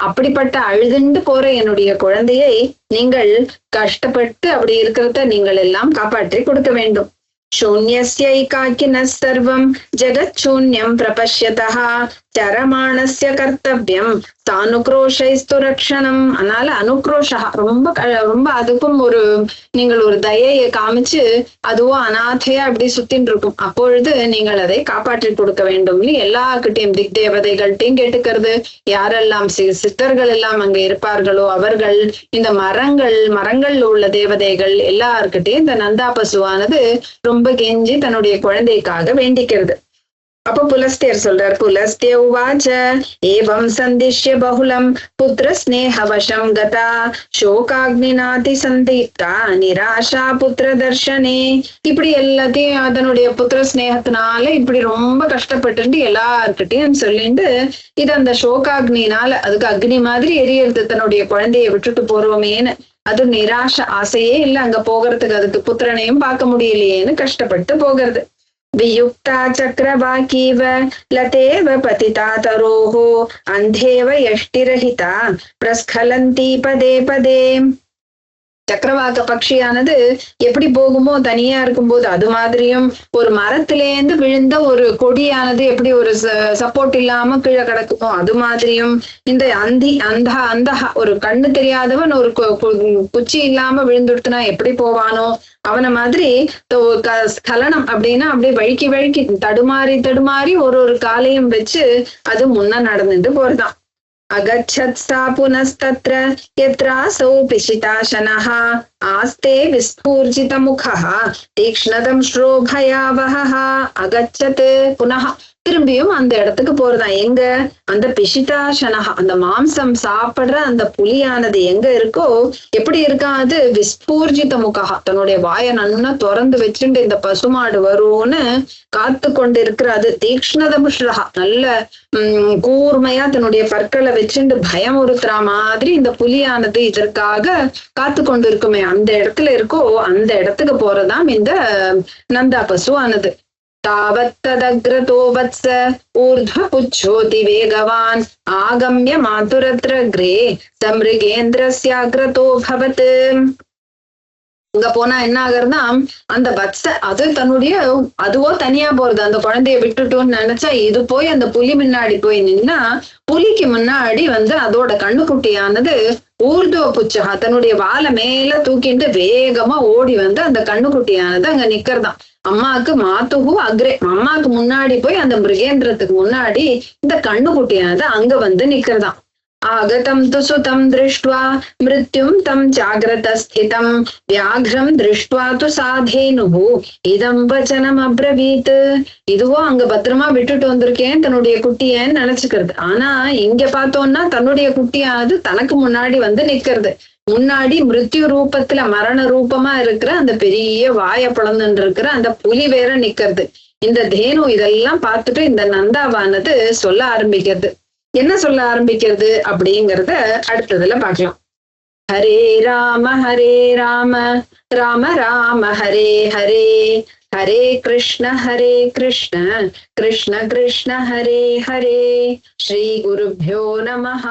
அப்படிப்பட்ட அழுதுண்டு போற என்னுடைய குழந்தையை நீங்கள் கஷ்டப்பட்டு அப்படி இருக்கிறத நீங்கள் எல்லாம் காப்பாற்றி கொடுக்க வேண்டும். शून्यस्यैकाकिनः सर्वं जगच्छून्यं प्रपश्यतः चरमाणस्य कर्तव्यं சானுக்ரோஷைஸ்து ரக்ஷணம். அதனால அனுக்ரோஷா ரொம்ப அதுக்கும் நீங்கள் ஒரு தயையை காமிச்சு அதுவும் அநாதையா அப்படி சுத்தின்னு இருக்கும். அப்பொழுது நீங்கள் அதை காப்பாற்றி கொடுக்க வேண்டும்னு எல்லார்கிட்டையும் திக் தேவதைகள்கிட்டையும் கேட்டுக்கிறது. யாரெல்லாம் சித்தர்கள் எல்லாம் அங்க இருப்பார்களோ அவர்கள், இந்த மரங்கள் உள்ள தேவதைகள் எல்லார்கிட்டையும் இந்த நந்தா பசுவானது ரொம்ப கெஞ்சி தன்னுடைய குழந்தைக்காக வேண்டிக்கிறது. அப்ப புலஸ்தியர் சொல்றார், புலஸ்திய உவாச்ச ஏவம் சந்திஷ்ய பகுலம் புத்திர ஸ்நேகவசம் கதா சோகாக்னிநாதி சந்திப்தா நிராஷா புத்திர தர்ஷனே. இப்படி எல்லாத்தையும் அதனுடைய புத்திர ஸ்நேகத்தினால இப்படி ரொம்ப கஷ்டப்பட்டு எல்லார்கிட்டையும் சொல்லிட்டு இது அந்த சோகாக்னினால, அதுக்கு அக்னி மாதிரி எரியறது, தன்னுடைய குழந்தைய விட்டுட்டு போறோமேன்னு, அது நிராச ஆசையே இல்லை அங்க போகிறதுக்கு, அதுக்கு புத்திரனையும் பார்க்க முடியலையேன்னு கஷ்டப்பட்டு போகிறது. वियुक्ता चक्रवाकीव लतेव पतिता तरोः अन्धेव यष्टिरहिता प्रस्खलन्ती पदे पदे. சக்கரவாக்க பட்சியானது எப்படி போகுமோ தனியா இருக்கும்போது, அது மாதிரியும் ஒரு மரத்திலேந்து விழுந்த ஒரு கொடியானது எப்படி ஒரு சப்போர்ட் இல்லாம கீழே கிடக்குமோ அது மாதிரியும் இந்த அந்த ஒரு கண்ணு தெரியாதவன் ஒரு குச்சி இல்லாம விழுந்துடுத்துனா எப்படி போவானோ அவனை மாதிரி ஸ்கலனம் அப்படின்னா அப்படியே வழுக்கி தடுமாறி ஒரு காலையும் வச்சு அது முன்ன நடந்துட்டு போறதான். अगच्छत् सा पुनस्तत्र यत्रासौ पिशिताशनः आस्ते विस्फूर्जितमुखः तीक्ष्णदंश्रो भयावहः. अगच्छत् पुनः திரும்பியும் அந்த இடத்துக்கு போறதான். எங்க? அந்த பிஷிதாசனஹா, அந்த மாம்சம் சாப்பிடுற அந்த புலியானது எங்க இருக்கோ, எப்படி இருக்கா அது? விஸ்பூர்ஜித முகா, தன்னுடைய வாயை நல்லா திறந்து வச்சுட்டு இந்த பசுமாடு வரும்னு காத்து கொண்டு இருக்கிற அது. தீக்ஷ்ணதமுஷ்ரஹா, நல்ல கூர்மையா தன்னுடைய பற்களை வச்சுட்டு பயமுறுத்துற மாதிரி இந்த புலியானது இதற்காக காத்து கொண்டு இருக்குமே, அந்த இடத்துல இருக்கோ அந்த இடத்துக்கு போறதாம் இந்த நந்தா பசுவானது. तावत्तदग्रतो वत्स ऊर्ध्वपुच्छोति वेगवान् आगम्य मातुरत्रग्रे समृगेन्द्रस्याग्रतो भवत्. இங்க போனா என்ன ஆகுறதுன்னா, அந்த வத்ச அது தன்னுடைய அதுவோ தனியா போறது, அந்த குழந்தைய விட்டுட்டோன்னு நினைச்சா இது போய் அந்த புலி முன்னாடி போய் நின்னா, புலிக்கு முன்னாடி அதோட கண்ணுக்குட்டியானது ஊர்துவ புச்சகா தன்னுடைய வாழை மேல தூக்கிட்டு வேகமா ஓடி அந்த கண்ணுக்குட்டியானது அங்க நிக்கிறதாம். அம்மாவுக்கு மாத்துகு அக்ரே, அம்மாவுக்கு முன்னாடி போய் அந்த மிருகேந்திரத்துக்கு முன்னாடி இந்த கண்ணுக்குட்டியானது அங்க நிக்கிறதாம். आगतं तु सुतं दृष्ट्वा मृत्युं तं जाग्रतस्थितं व्याघ्रं दृष्ट्वा तु साधेनुः இதம் வச்சனம் அப்ரவீத். இதுவோ அங்க பத்திரமா விட்டுட்டு வந்திருக்கேன் தன்னுடைய குட்டியன்னு நினைச்சுக்கிறது. ஆனா இங்க பார்த்தோம்னா தன்னுடைய குட்டியானது தனக்கு முன்னாடி நிக்கிறது. முன்னாடி மிருத்யு ரூபத்துல மரண ரூபமா இருக்கிற அந்த பெரிய வாய பிளந்துன்னு இருக்கிற அந்த புலி வேற நிக்கிறது. இந்த தேனு இதெல்லாம் பார்த்துட்டு இந்த நந்தாவானது சொல்ல ஆரம்பிக்கிறது. என்ன சொல்ல ஆரம்பிக்கிறது அப்படிங்கறத அடுத்ததுல பார்க்கலாம். ஹரே ராம ராம ராம ஹரே ஹரே, ஹரே கிருஷ்ண கிருஷ்ண கிருஷ்ண ஹரே ஹரே. ஸ்ரீ குருப்யோ நமஹ.